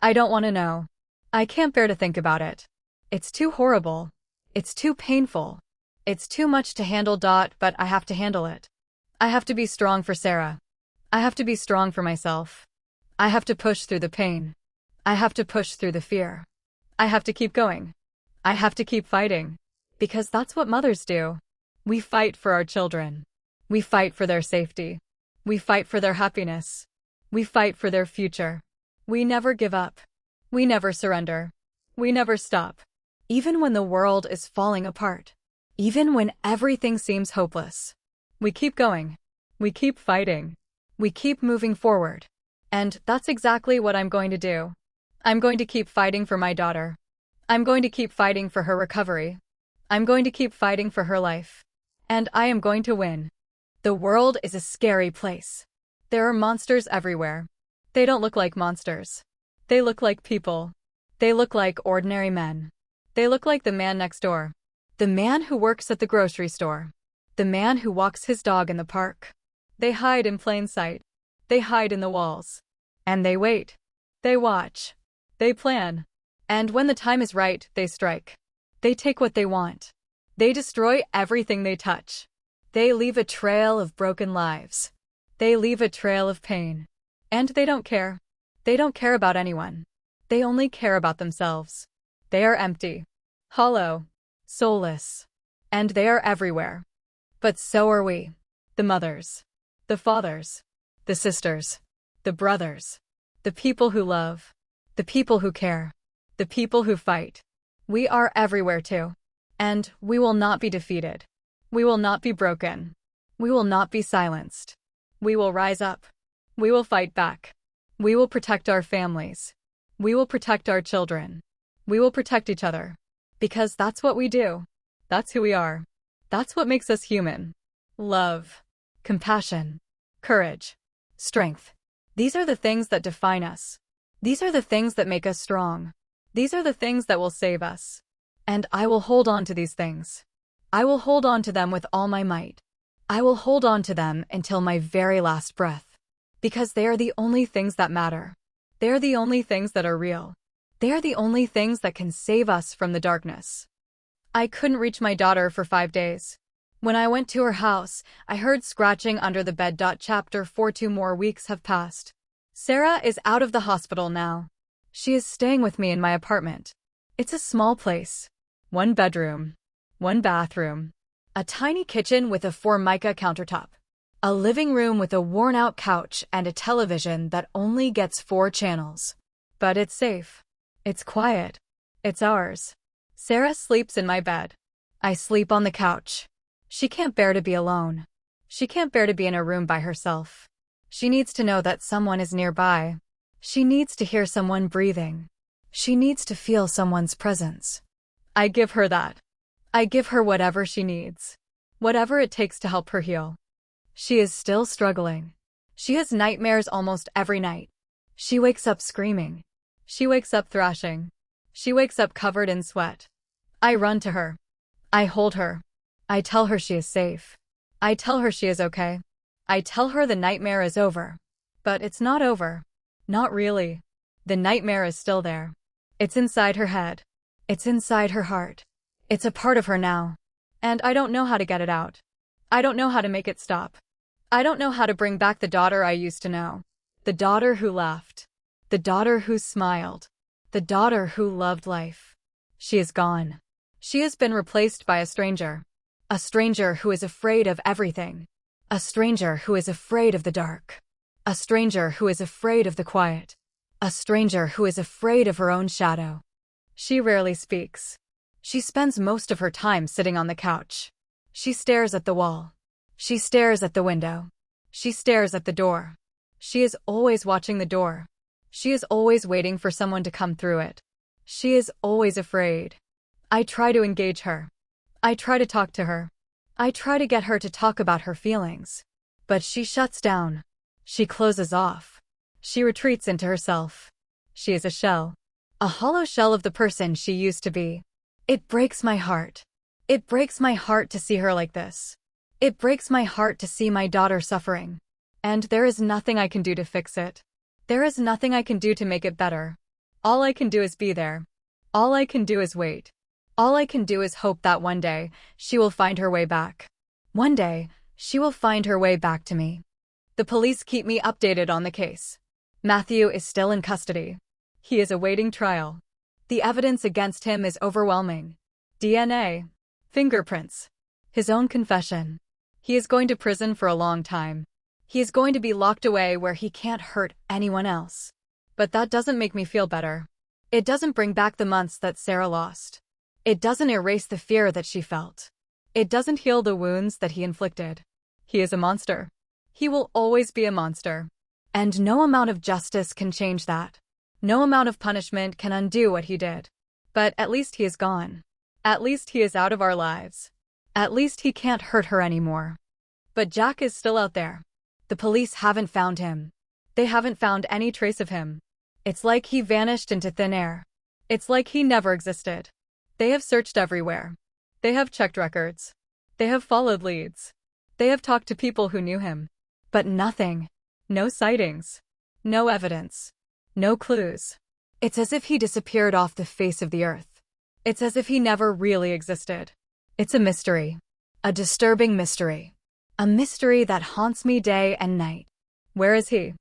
I don't want to know. I can't bear to think about it. It's too horrible. It's too painful. It's too much to handle. But I have to handle it. I have to be strong for Sarah. I have to be strong for myself. I have to push through the pain. I have to push through the fear. I have to keep going. I have to keep fighting. Because that's what mothers do. We fight for our children. We fight for their safety. We fight for their happiness. We fight for their future. We never give up. We never surrender. We never stop. Even when the world is falling apart. Even when everything seems hopeless. We keep going. We keep fighting. We keep moving forward. And that's exactly what I'm going to do. I'm going to keep fighting for my daughter. I'm going to keep fighting for her recovery. I'm going to keep fighting for her life. And I am going to win. The world is a scary place. There are monsters everywhere. They don't look like monsters. They look like people. They look like ordinary men. They look like the man next door. The man who works at the grocery store. The man who walks his dog in the park. They hide in plain sight. They hide in the walls. And they wait. They watch. They plan. And when the time is right, they strike. They take what they want. They destroy everything they touch. They leave a trail of broken lives. They leave a trail of pain. And they don't care. They don't care about anyone. They only care about themselves. They are empty. Hollow. Soulless. And they are everywhere. But so are we. The mothers. The fathers. The sisters. The brothers. The people who love. The people who care. The people who fight. We are everywhere too. And we will not be defeated. We will not be broken. We will not be silenced. We will rise up. We will fight back. We will protect our families. We will protect our children. We will protect each other. Because that's what we do. That's who we are. That's what makes us human. Love. Compassion. Courage. Strength. These are the things that define us. These are the things that make us strong. These are the things that will save us. And I will hold on to these things. I will hold on to them with all my might. I will hold on to them until my very last breath. Because they are the only things that matter. They are the only things that are real. They are the only things that can save us from the darkness. I couldn't reach my daughter for 5 days. When I went to her house, I heard scratching under the bed. Chapter 4. 2 more weeks have passed. Sarah is out of the hospital now. She is staying with me in my apartment. It's a small place. 1 bedroom. One bathroom. A tiny kitchen with a Formica countertop. A living room with a worn-out couch and a television that only gets 4 channels. But it's safe. It's quiet. It's ours. Sarah sleeps in my bed. I sleep on the couch. She can't bear to be alone. She can't bear to be in a room by herself. She needs to know that someone is nearby. She needs to hear someone breathing. She needs to feel someone's presence. I give her that. I give her whatever she needs. Whatever it takes to help her heal. She is still struggling. She has nightmares almost every night. She wakes up screaming. She wakes up thrashing. She wakes up covered in sweat. I run to her. I hold her. I tell her she is safe. I tell her she is okay. I tell her the nightmare is over. But it's not over. Not really. The nightmare is still there. It's inside her head. It's inside her heart. It's a part of her now. And I don't know how to get it out. I don't know how to make it stop. I don't know how to bring back the daughter I used to know. The daughter who laughed. The daughter who smiled. The daughter who loved life. She is gone. She has been replaced by a stranger. A stranger who is afraid of everything. A stranger who is afraid of the dark. A stranger who is afraid of the quiet. A stranger who is afraid of her own shadow. She rarely speaks. She spends most of her time sitting on the couch. She stares at the wall. She stares at the window. She stares at the door. She is always watching the door. She is always waiting for someone to come through it. She is always afraid. I try to engage her. I try to talk to her. I try to get her to talk about her feelings. But she shuts down. She closes off. She retreats into herself. She is a shell. A hollow shell of the person she used to be. It breaks my heart. It breaks my heart to see her like this. It breaks my heart to see my daughter suffering. And there is nothing I can do to fix it. There is nothing I can do to make it better. All I can do is be there. All I can do is wait. All I can do is hope that one day, she will find her way back. One day, she will find her way back to me. The police keep me updated on the case. Matthew is still in custody. He is awaiting trial. The evidence against him is overwhelming. DNA. Fingerprints. His own confession. He is going to prison for a long time. He is going to be locked away where he can't hurt anyone else. But that doesn't make me feel better. It doesn't bring back the months that Sarah lost. It doesn't erase the fear that she felt. It doesn't heal the wounds that he inflicted. He is a monster. He will always be a monster. And no amount of justice can change that. No amount of punishment can undo what he did. But at least he is gone. At least he is out of our lives. At least he can't hurt her anymore. But Jack is still out there. The police haven't found him. They haven't found any trace of him. It's like he vanished into thin air. It's like he never existed. They have searched everywhere. They have checked records. They have followed leads. They have talked to people who knew him. But nothing. No sightings. No evidence. No clues. It's as if he disappeared off the face of the earth. It's as if he never really existed. It's a mystery. A disturbing mystery. A mystery that haunts me day and night. Where is he?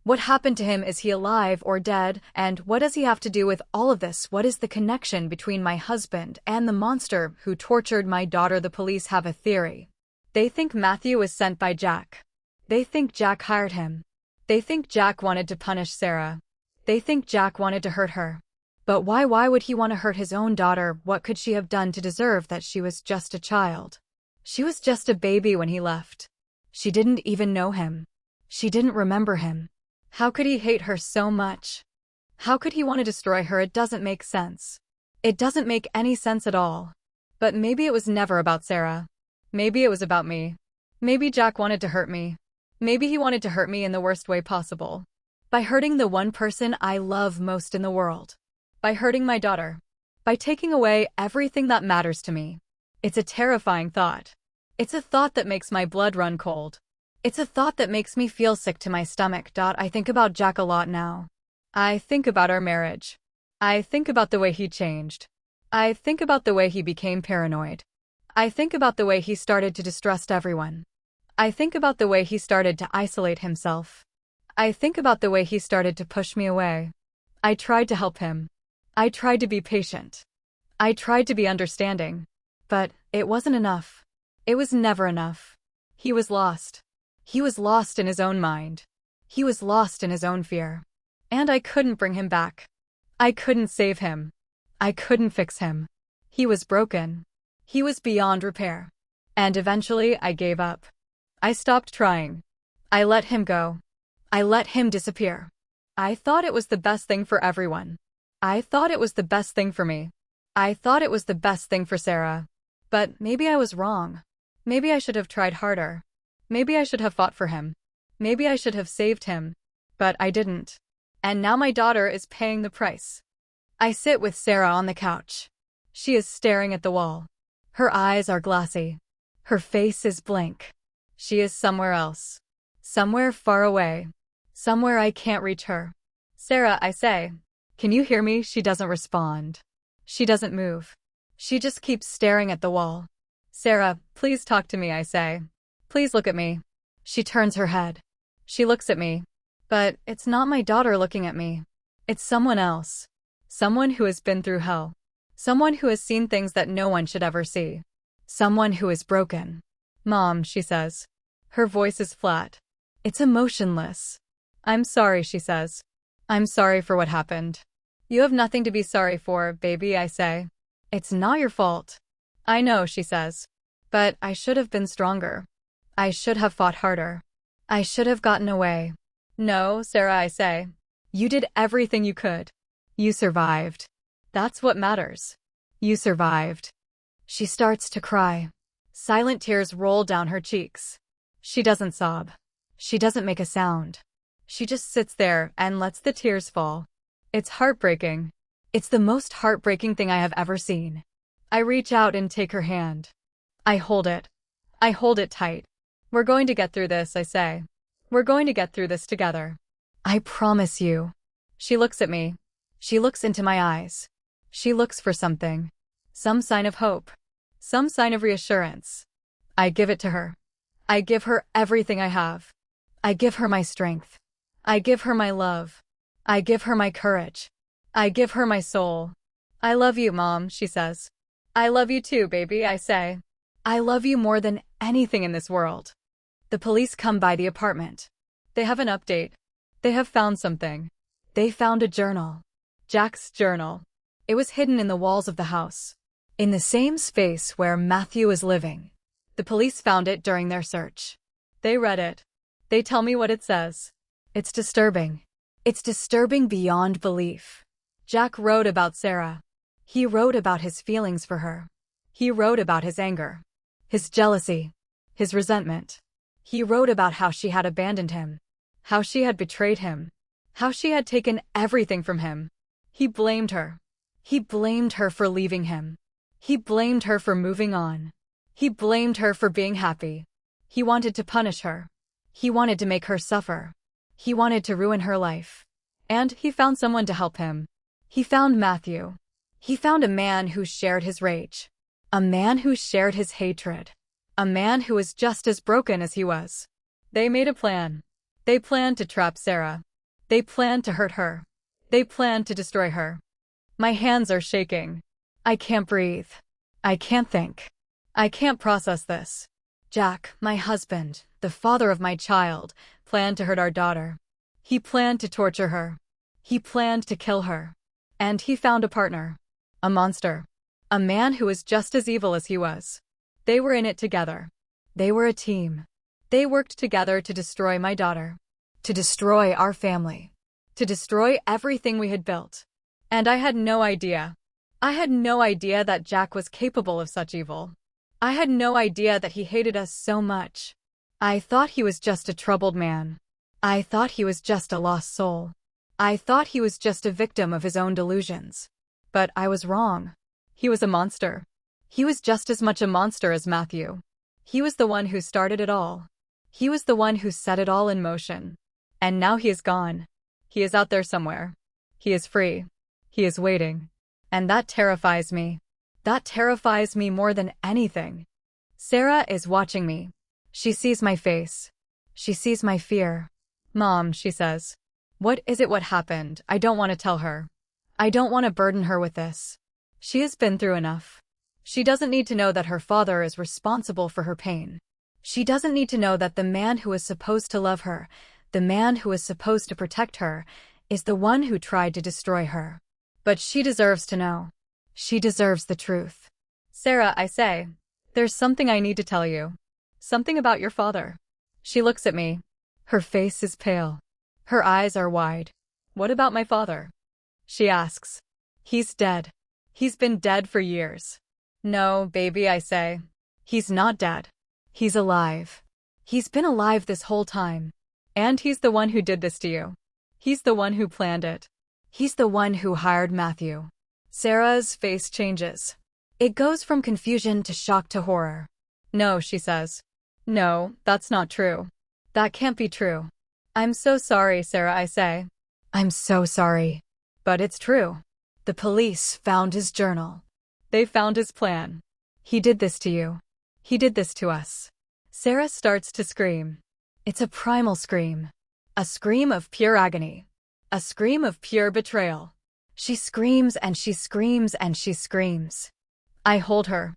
What happened to him? Is he alive or dead? And what does he have to do with all of this? What is the connection between my husband and the monster who tortured my daughter? The police have a theory. They think Matthew was sent by Jack. They think Jack hired him. They think Jack wanted to punish Sarah. They think Jack wanted to hurt her. But why would he want to hurt his own daughter? What could she have done to deserve that? She was just a child. She was just a baby when he left. She didn't even know him. She didn't remember him. How could he hate her so much? How could he want to destroy her? It doesn't make sense. It doesn't make any sense at all. But maybe it was never about Sarah. Maybe it was about me. Maybe Jack wanted to hurt me. Maybe he wanted to hurt me in the worst way possible. By hurting the one person I love most in the world. By hurting my daughter. By taking away everything that matters to me. It's a terrifying thought. It's a thought that makes my blood run cold. It's a thought that makes me feel sick to my stomach. I think about Jack a lot now. I think about our marriage. I think about the way he changed. I think about the way he became paranoid. I think about the way he started to distrust everyone. I think about the way he started to isolate himself. I think about the way he started to push me away. I tried to help him. I tried to be patient. I tried to be understanding. But It wasn't enough. It was never enough. He was lost. He was lost in his own mind. He was lost in his own fear. And I couldn't bring him back. I couldn't save him. I couldn't fix him. He was broken. He was beyond repair. And eventually I gave up. I stopped trying. I let him go. I let him disappear. I thought it was the best thing for everyone. I thought it was the best thing for me. I thought it was the best thing for Sarah. But maybe I was wrong. Maybe I should have tried harder. Maybe I should have fought for him. Maybe I should have saved him. But I didn't. And now my daughter is paying the price. I sit with Sarah on the couch. She is staring at the wall. Her eyes are glassy. Her face is blank. She is somewhere else. Somewhere far away. Somewhere I can't reach her. Sarah, I say. Can you hear me? She doesn't respond. She doesn't move. She just keeps staring at the wall. Sarah, please talk to me, I say. Please look at me. She turns her head. She looks at me. But it's not my daughter looking at me. It's someone else. Someone who has been through hell. Someone who has seen things that no one should ever see. Someone who is broken. Mom, she says. Her voice is flat. It's emotionless. I'm sorry, she says. I'm sorry for what happened. You have nothing to be sorry for, baby, I say. It's not your fault. I know, she says. But I should have been stronger. I should have fought harder. I should have gotten away. No, Sarah, I say. You did everything you could. You survived. That's what matters. You survived. She starts to cry. Silent tears roll down her cheeks. She doesn't sob. She doesn't make a sound. She just sits there and lets the tears fall. It's heartbreaking. It's the most heartbreaking thing I have ever seen. I reach out and take her hand. I hold it. I hold it tight. We're going to get through this, I say. We're going to get through this together. I promise you. She looks at me. She looks into my eyes. She looks for something. Some sign of hope. Some sign of reassurance. I give it to her. I give her everything I have. I give her my strength. I give her my love. I give her my courage. I give her my soul. I love you, Mom, she says. I love you too, baby, I say. I love you more than anything in this world. The police come by the apartment. They have an update. They have found something. They found a journal. Jack's journal. It was hidden in the walls of the house. In the same space where Matthew is living. The police found it during their search. They read it. They tell me what it says. It's disturbing. It's disturbing beyond belief. Jack wrote about Sarah. He wrote about his feelings for her. He wrote about his anger, his jealousy, his resentment. He wrote about how she had abandoned him, how she had betrayed him, how she had taken everything from him. He blamed her. He blamed her for leaving him. He blamed her for moving on. He blamed her for being happy. He wanted to punish her. He wanted to make her suffer. He wanted to ruin her life. And he found someone to help him. He found Matthew. He found a man who shared his rage. A man who shared his hatred. A man who was just as broken as he was. They made a plan. They planned to trap Sarah. They planned to hurt her. They planned to destroy her. My hands are shaking. I can't breathe. I can't think. I can't process this. Jack, my husband, the father of my child, planned to hurt our daughter. He planned to torture her. He planned to kill her. And he found a partner. A monster. A man who was just as evil as he was. They were in it together. They were a team. They worked together to destroy my daughter. To destroy our family. To destroy everything we had built. And I had no idea. I had no idea that Jack was capable of such evil. I had no idea that he hated us so much. I thought he was just a troubled man. I thought he was just a lost soul. I thought he was just a victim of his own delusions. But I was wrong. He was a monster. He was just as much a monster as Matthew. He was the one who started it all. He was the one who set it all in motion. And now he is gone. He is out there somewhere. He is free. He is waiting. And that terrifies me. That terrifies me more than anything. Sarah is watching me. She sees my face. She sees my fear. Mom, she says. What is it? What happened? I don't want to tell her. I don't want to burden her with this. She has been through enough. She doesn't need to know that her father is responsible for her pain. She doesn't need to know that the man who is supposed to love her, the man who is supposed to protect her, is the one who tried to destroy her. But she deserves to know. She deserves the truth. Sarah, I say, there's something I need to tell you. Something about your father. She looks at me. Her face is pale. Her eyes are wide. What about my father? She asks. He's dead. He's been dead for years. No, baby, I say. He's not dead. He's alive. He's been alive this whole time. And he's the one who did this to you. He's the one who planned it. He's the one who hired Matthew. Sarah's face changes. It goes from confusion to shock to horror. No, she says. No, that's not true. That can't be true. I'm so sorry, Sarah, I say. I'm so sorry. But it's true. The police found his journal. They found his plan. He did this to you. He did this to us. Sarah starts to scream. It's a primal scream. A scream of pure agony. A scream of pure betrayal. She screams and she screams and she screams. I hold her.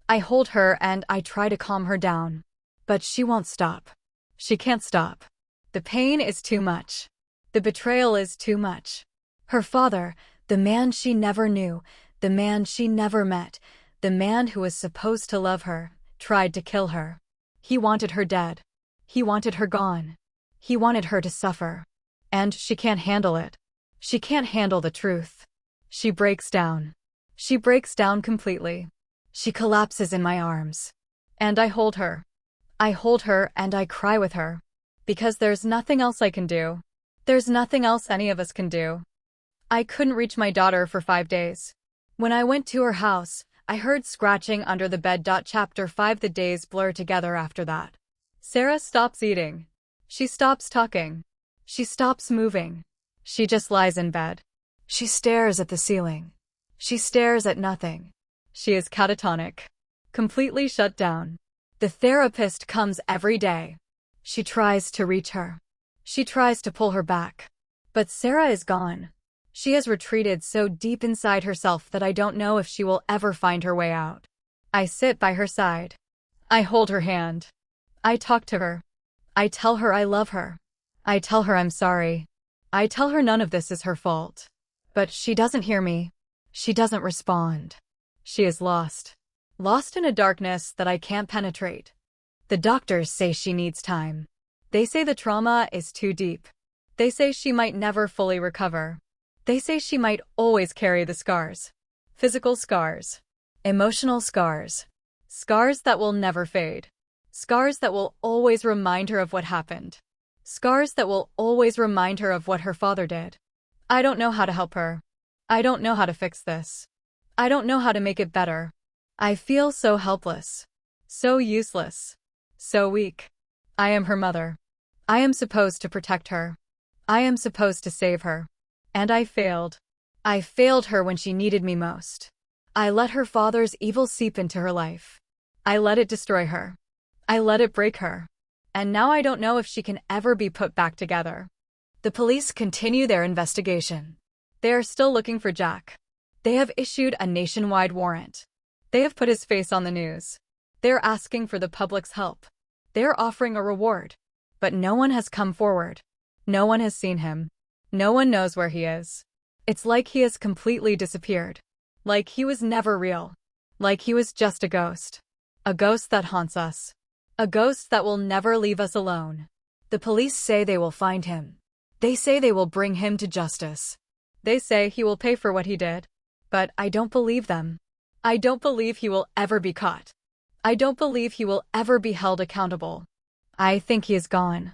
I hold her and I try to calm her down. But she won't stop. She can't stop. The pain is too much. The betrayal is too much. Her father, the man she never knew, the man she never met, the man who was supposed to love her, tried to kill her. He wanted her dead. He wanted her gone. He wanted her to suffer. And she can't handle it. She can't handle the truth. She breaks down. She breaks down completely. She collapses in my arms. And I hold her. I hold her and I cry with her. Because there's nothing else I can do. There's nothing else any of us can do. I couldn't reach my daughter for 5 days. When I went to her house, I heard scratching under the bed. Chapter 5. The days blur together after that. Sarah stops eating. She stops talking. She stops moving. She just lies in bed. She stares at the ceiling. She stares at nothing. She is catatonic. Completely shut down. The therapist comes every day. She tries to reach her. She tries to pull her back. But Sarah is gone. She has retreated so deep inside herself that I don't know if she will ever find her way out. I sit by her side. I hold her hand. I talk to her. I tell her I love her. I tell her I'm sorry. I tell her none of this is her fault. But she doesn't hear me. She doesn't respond. She is lost. Lost in a darkness that I can't penetrate. The doctors say she needs time. They say the trauma is too deep. They say she might never fully recover. They say she might always carry the scars. Physical scars. Emotional scars. Scars that will never fade. Scars that will always remind her of what happened. Scars that will always remind her of what her father did. I don't know how to help her. I don't know how to fix this. I don't know how to make it better. I feel so helpless. So useless. So weak. I am her mother. I am supposed to protect her. I am supposed to save her. And I failed. I failed her when she needed me most. I let her father's evil seep into her life. I let it destroy her. I let it break her. And now I don't know if she can ever be put back together. The police continue their investigation. They are still looking for Jack. They have issued a nationwide warrant. They have put his face on the news. They're asking for the public's help. They're offering a reward. But no one has come forward. No one has seen him. No one knows where he is. It's like he has completely disappeared. Like he was never real. Like he was just a ghost. A ghost that haunts us. A ghost that will never leave us alone. The police say they will find him. They say they will bring him to justice. They say he will pay for what he did. But I don't believe them. I don't believe he will ever be caught. I don't believe he will ever be held accountable. I think he is gone.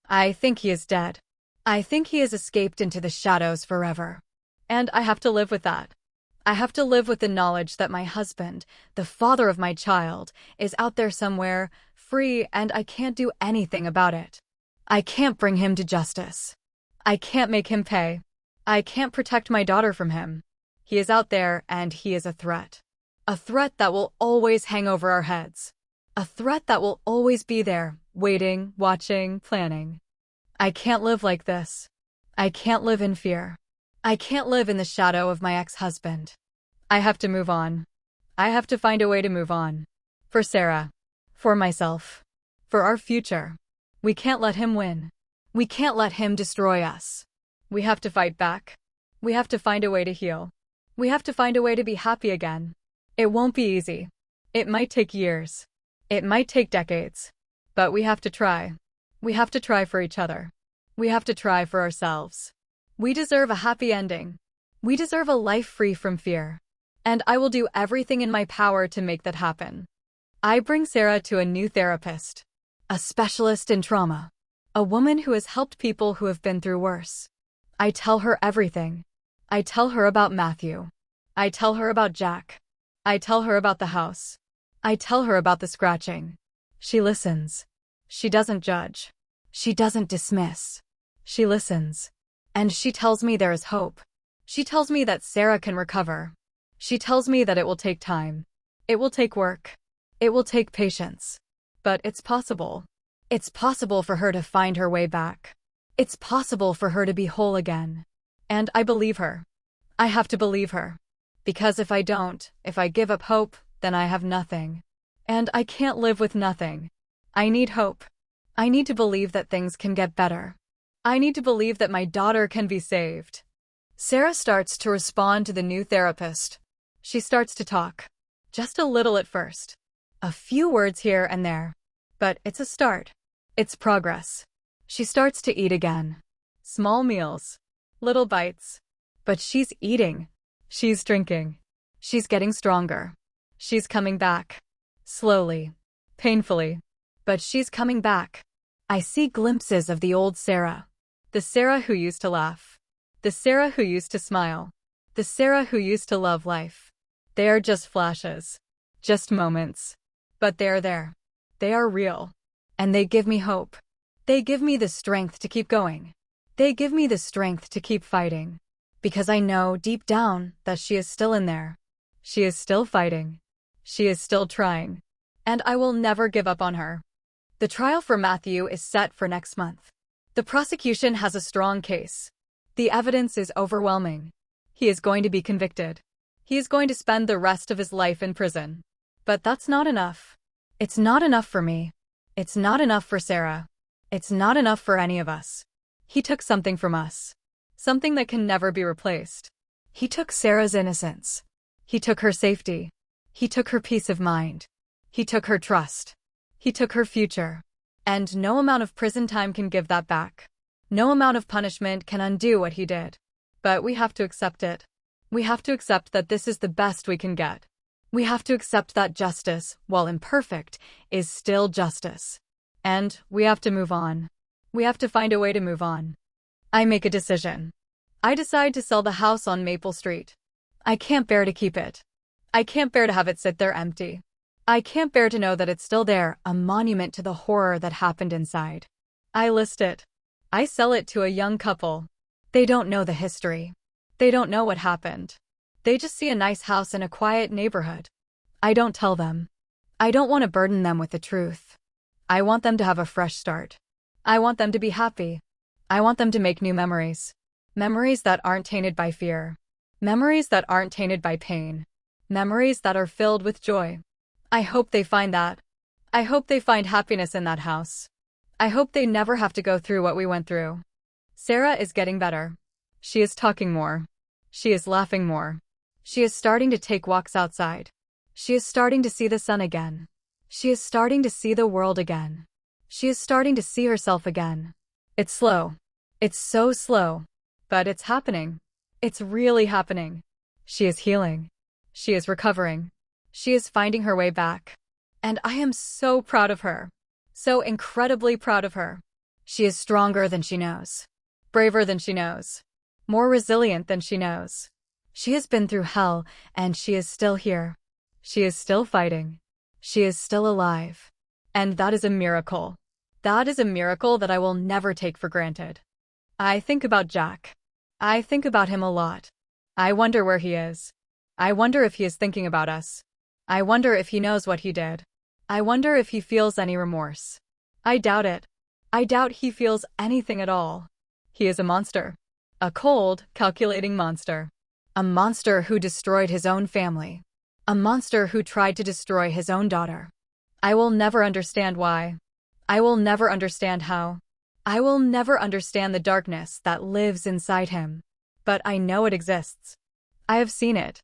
I think he is dead. I think he has escaped into the shadows forever. And I have to live with that. I have to live with the knowledge that my husband, the father of my child, is out there somewhere, free, and I can't do anything about it. I can't bring him to justice. I can't make him pay. I can't protect my daughter from him. He is out there and he is a threat. A threat that will always hang over our heads. A threat that will always be there, waiting, watching, planning. I can't live like this. I can't live in fear. I can't live in the shadow of my ex-husband. I have to move on. I have to find a way to move on. For Sarah. For myself. For our future. We can't let him win. We can't let him destroy us. We have to fight back. We have to find a way to heal. We have to find a way to be happy again. It won't be easy. It might take years. It might take decades. But we have to try. We have to try for each other. We have to try for ourselves. We deserve a happy ending. We deserve a life free from fear. And I will do everything in my power to make that happen. I bring Sarah to a new therapist. A specialist in trauma. A woman who has helped people who have been through worse. I tell her everything. I tell her about Matthew. I tell her about Jack. I tell her about the house. I tell her about the scratching. She listens. She doesn't judge. She doesn't dismiss. She listens. And she tells me there is hope. She tells me that Sarah can recover. She tells me that it will take time. It will take work. It will take patience. But it's possible. It's possible for her to find her way back. It's possible for her to be whole again. And I believe her. I have to believe her. Because if I don't, if I give up hope, then I have nothing. And I can't live with nothing. I need hope. I need to believe that things can get better. I need to believe that my daughter can be saved. Sarah starts to respond to the new therapist. She starts to talk. Just a little at first. A few words here and there. But it's a start. It's progress. She starts to eat again. Small meals. Little bites. But she's eating. She's drinking. She's getting stronger. She's coming back. Slowly. Painfully. But she's coming back. I see glimpses of the old Sarah. The Sarah who used to laugh. The Sarah who used to smile. The Sarah who used to love life. They are just flashes. Just moments. But they're there. They are real. And they give me hope. They give me the strength to keep going. They give me the strength to keep fighting. Because I know deep down that she is still in there. She is still fighting. She is still trying. And I will never give up on her. The trial for Matthew is set for next month. The prosecution has a strong case. The evidence is overwhelming. He is going to be convicted. He is going to spend the rest of his life in prison. But that's not enough. It's not enough for me. It's not enough for Sarah. It's not enough for any of us. He took something from us. Something that can never be replaced. He took Sarah's innocence. He took her safety. He took her peace of mind. He took her trust. He took her future. And no amount of prison time can give that back. No amount of punishment can undo what he did. But we have to accept it. We have to accept that this is the best we can get. We have to accept that justice, while imperfect, is still justice. And we have to move on. We have to find a way to move on. I make a decision. I decide to sell the house on Maple Street. I can't bear to keep it. I can't bear to have it sit there empty. I can't bear to know that it's still there, a monument to the horror that happened inside. I list it. I sell it to a young couple. They don't know the history. They don't know what happened. They just see a nice house in a quiet neighborhood. I don't tell them. I don't want to burden them with the truth. I want them to have a fresh start. I want them to be happy. I want them to make new memories. Memories that aren't tainted by fear. Memories that aren't tainted by pain. Memories that are filled with joy. I hope they find that. I hope they find happiness in that house. I hope they never have to go through what we went through. Sarah is getting better. She is talking more. She is laughing more. She is starting to take walks outside. She is starting to see the sun again. She is starting to see the world again. She is starting to see herself again. It's slow. It's so slow. But it's happening. It's really happening. She is healing. She is recovering. She is finding her way back. And I am so proud of her. So incredibly proud of her. She is stronger than she knows. Braver than she knows. More resilient than she knows. She has been through hell, and she is still here. She is still fighting. She is still alive. And that is a miracle. That is a miracle that I will never take for granted. I think about Jack. I think about him a lot. I wonder where he is. I wonder if he is thinking about us. I wonder if he knows what he did. I wonder if he feels any remorse. I doubt it. I doubt he feels anything at all. He is a monster. A cold, calculating monster. A monster who destroyed his own family. A monster who tried to destroy his own daughter. I will never understand why. I will never understand how. I will never understand the darkness that lives inside him. But I know it exists. I have seen it.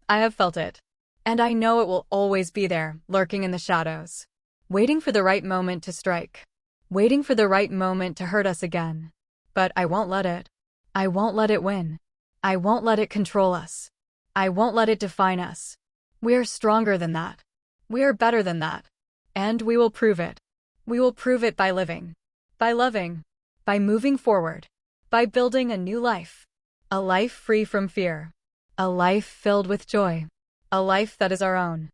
I have felt it. And I know it will always be there, lurking in the shadows. Waiting for the right moment to strike. Waiting for the right moment to hurt us again. But I won't let it. I won't let it win. I won't let it control us. I won't let it define us. We are stronger than that. We are better than that. And we will prove it. We will prove it by living. By loving. By moving forward. By building a new life. A life free from fear. A life filled with joy. A life that is our own.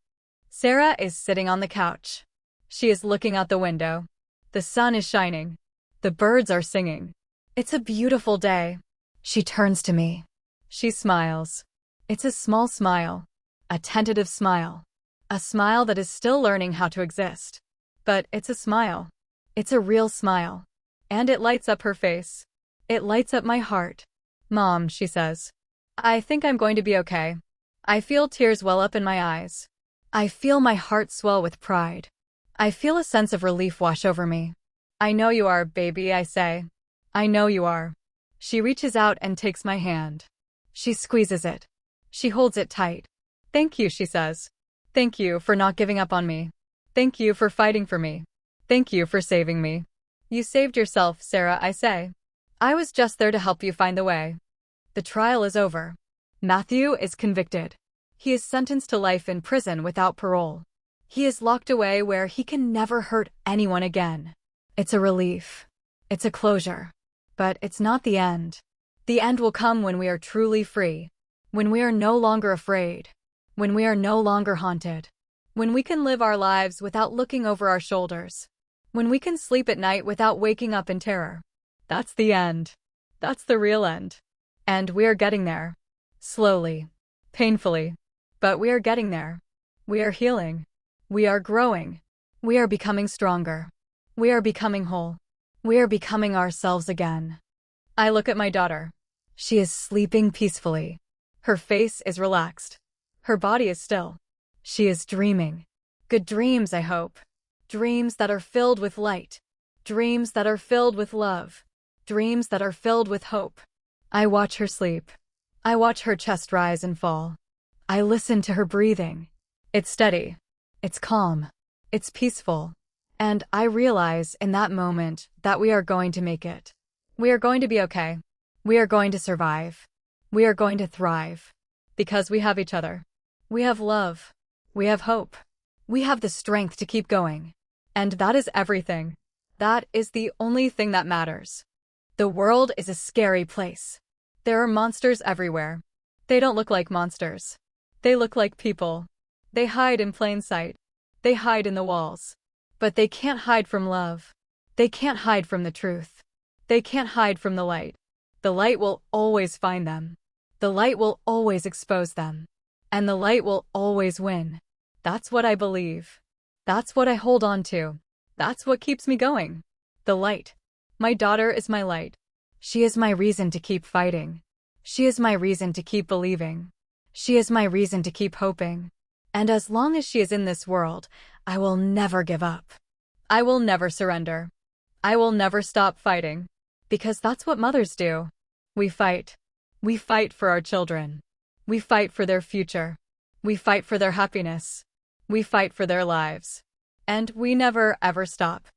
Sarah is sitting on the couch. She is looking out the window. The sun is shining. The birds are singing. It's a beautiful day. She turns to me. She smiles. It's a small smile. A tentative smile. A smile that is still learning how to exist. But it's a smile. It's a real smile. And it lights up her face. It lights up my heart. Mom, she says. I think I'm going to be okay. I feel tears well up in my eyes. I feel my heart swell with pride. I feel a sense of relief wash over me. I know you are, baby, I say. I know you are. She reaches out and takes my hand. She squeezes it. She holds it tight. Thank you, she says. Thank you for not giving up on me. Thank you for fighting for me. Thank you for saving me. You saved yourself, Sarah, I say. I was just there to help you find the way. The trial is over. Matthew is convicted. He is sentenced to life in prison without parole. He is locked away where he can never hurt anyone again. It's a relief. It's a closure. But it's not the end. The end will come when we are truly free. When we are no longer afraid. When we are no longer haunted. When we can live our lives without looking over our shoulders. When we can sleep at night without waking up in terror. That's the end. That's the real end. And we are getting there. Slowly. Painfully. But we are getting there. We are healing. We are growing. We are becoming stronger. We are becoming whole. We are becoming ourselves again. I look at my daughter. She is sleeping peacefully. Her face is relaxed. Her body is still. She is dreaming. Good dreams, I hope. Dreams that are filled with light. Dreams that are filled with love. Dreams that are filled with hope. I watch her sleep. I watch her chest rise and fall. I listen to her breathing. It's steady. It's calm. It's peaceful. And I realize in that moment that we are going to make it. We are going to be okay. We are going to survive. We are going to thrive. Because we have each other. We have love. We have hope. We have the strength to keep going. And that is everything. That is the only thing that matters. The world is a scary place. There are monsters everywhere. They don't look like monsters. They look like people. They hide in plain sight. They hide in the walls. But they can't hide from love. They can't hide from the truth. They can't hide from the light. The light will always find them. The light will always expose them. And the light will always win. That's what I believe. That's what I hold on to. That's what keeps me going. The light. My daughter is my light. She is my reason to keep fighting. She is my reason to keep believing. She is my reason to keep hoping. And as long as she is in this world, I will never give up. I will never surrender. I will never stop fighting. Because that's what mothers do. We fight. We fight for our children. We fight for their future. We fight for their happiness. We fight for their lives. And we never, ever stop.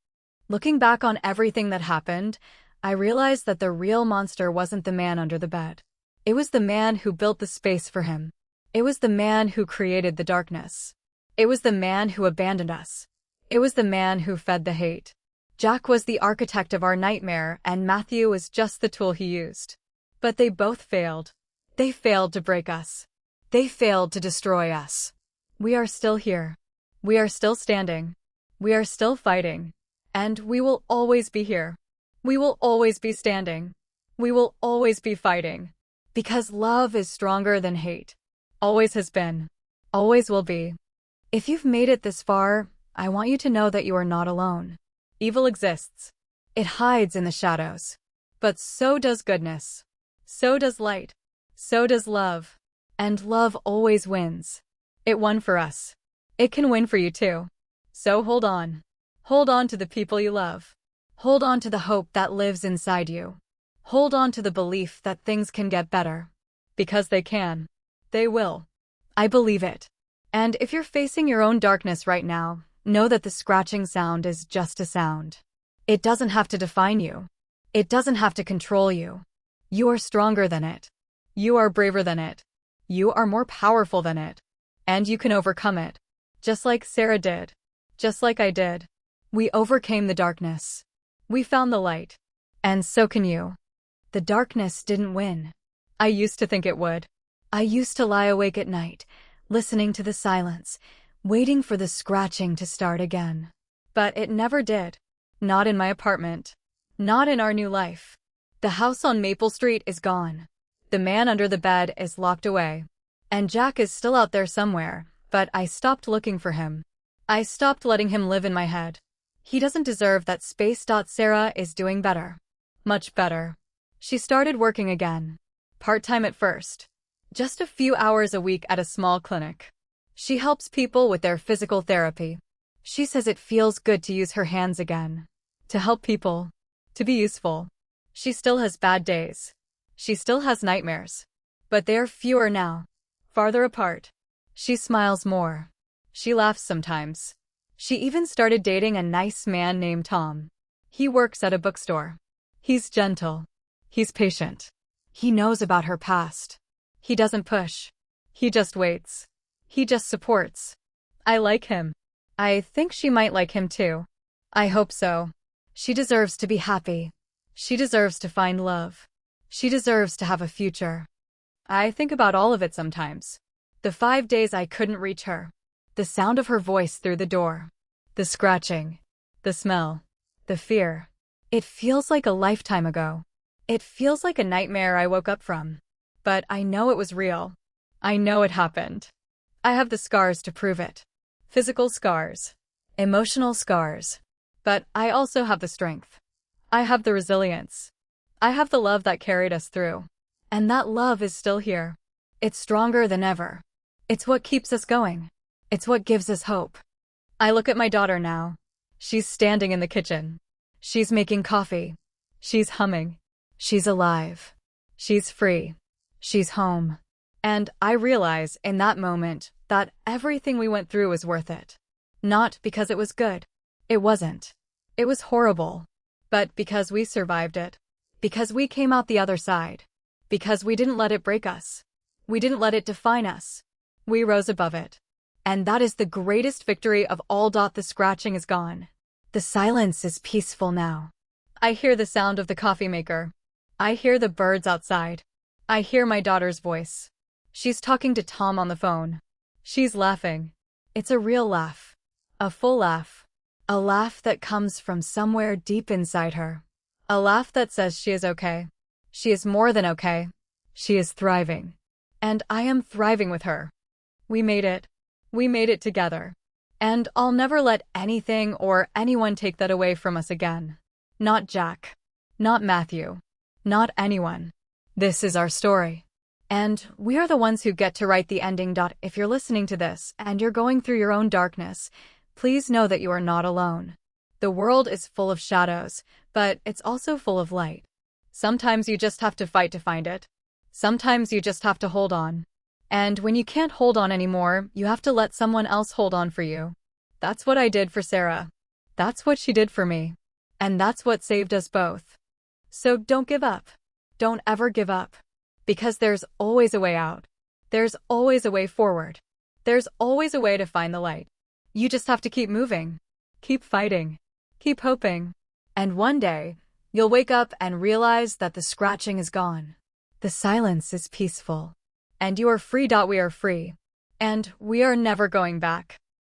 Looking back on everything that happened, I realized that the real monster wasn't the man under the bed. It was the man who built the space for him. It was the man who created the darkness. It was the man who abandoned us. It was the man who fed the hate. Jack was the architect of our nightmare, and Matthew was just the tool he used. But they both failed. They failed to break us. They failed to destroy us. We are still here. We are still standing. We are still fighting. And we will always be here. We will always be standing. We will always be fighting. Because love is stronger than hate. Always has been. Always will be. If you've made it this far, I want you to know that you are not alone. Evil exists. It hides in the shadows. But so does goodness. So does light. So does love. And love always wins. It won for us. It can win for you too. So hold on. Hold on to the people you love. Hold on to the hope that lives inside you. Hold on to the belief that things can get better. Because they can. They will. I believe it. And if you're facing your own darkness right now, know that the scratching sound is just a sound. It doesn't have to define you. It doesn't have to control you. You are stronger than it. You are braver than it. You are more powerful than it. And you can overcome it. Just like Sarah did. Just like I did. We overcame the darkness. We found the light. And so can you. The darkness didn't win. I used to think it would. I used to lie awake at night, listening to the silence, waiting for the scratching to start again. But it never did. Not in my apartment. Not in our new life. The house on Maple Street is gone. The man under the bed is locked away. And Jack is still out there somewhere, but I stopped looking for him. I stopped letting him live in my head. He doesn't deserve that space. Sarah is doing better. Much better. She started working again. Part-time at first. Just a few hours a week at a small clinic. She helps people with their physical therapy. She says it feels good to use her hands again. To help people. To be useful. She still has bad days. She still has nightmares. But they are fewer now. Farther apart. She smiles more. She laughs sometimes. She even started dating a nice man named Tom. He works at a bookstore. He's gentle. He's patient. He knows about her past. He doesn't push. He just waits. He just supports. I like him. I think she might like him too. I hope so. She deserves to be happy. She deserves to find love. She deserves to have a future. I think about all of it sometimes. The 5 days I couldn't reach her. The sound of her voice through the door. The scratching. The smell. The fear. It feels like a lifetime ago. It feels like a nightmare I woke up from. But I know it was real. I know it happened. I have the scars to prove it. Physical scars. Emotional scars. But I also have the strength. I have the resilience. I have the love that carried us through. And that love is still here. It's stronger than ever. It's what keeps us going. It's what gives us hope. I look at my daughter now. She's standing in the kitchen. She's making coffee. She's humming. She's alive. She's free. She's home. And I realize in that moment that everything we went through was worth it. Not because it was good. It wasn't. It was horrible. But because we survived it. Because we came out the other side. Because we didn't let it break us. We didn't let it define us. We rose above it. And that is the greatest victory of all. The scratching is gone. The silence is peaceful now. I hear the sound of the coffee maker. I hear the birds outside. I hear my daughter's voice. She's talking to Tom on the phone. She's laughing. It's a real laugh. A full laugh. A laugh that comes from somewhere deep inside her. A laugh that says she is okay. She is more than okay. She is thriving. And I am thriving with her. We made it. We made it together. And I'll never let anything or anyone take that away from us again. Not Jack. Not Matthew. Not anyone. This is our story. And we are the ones who get to write the ending. If you're listening to this and you're going through your own darkness, please know that you are not alone. The world is full of shadows, but it's also full of light. Sometimes you just have to fight to find it. Sometimes you just have to hold on. And when you can't hold on anymore, you have to let someone else hold on for you. That's what I did for Sarah. That's what she did for me. And that's what saved us both. So don't give up. Don't ever give up. Because there's always a way out. There's always a way forward. There's always a way to find the light. You just have to keep moving. Keep fighting. Keep hoping. And one day, you'll wake up and realize that the scratching is gone. The silence is peaceful. And you are free. We are free. And we are never going back.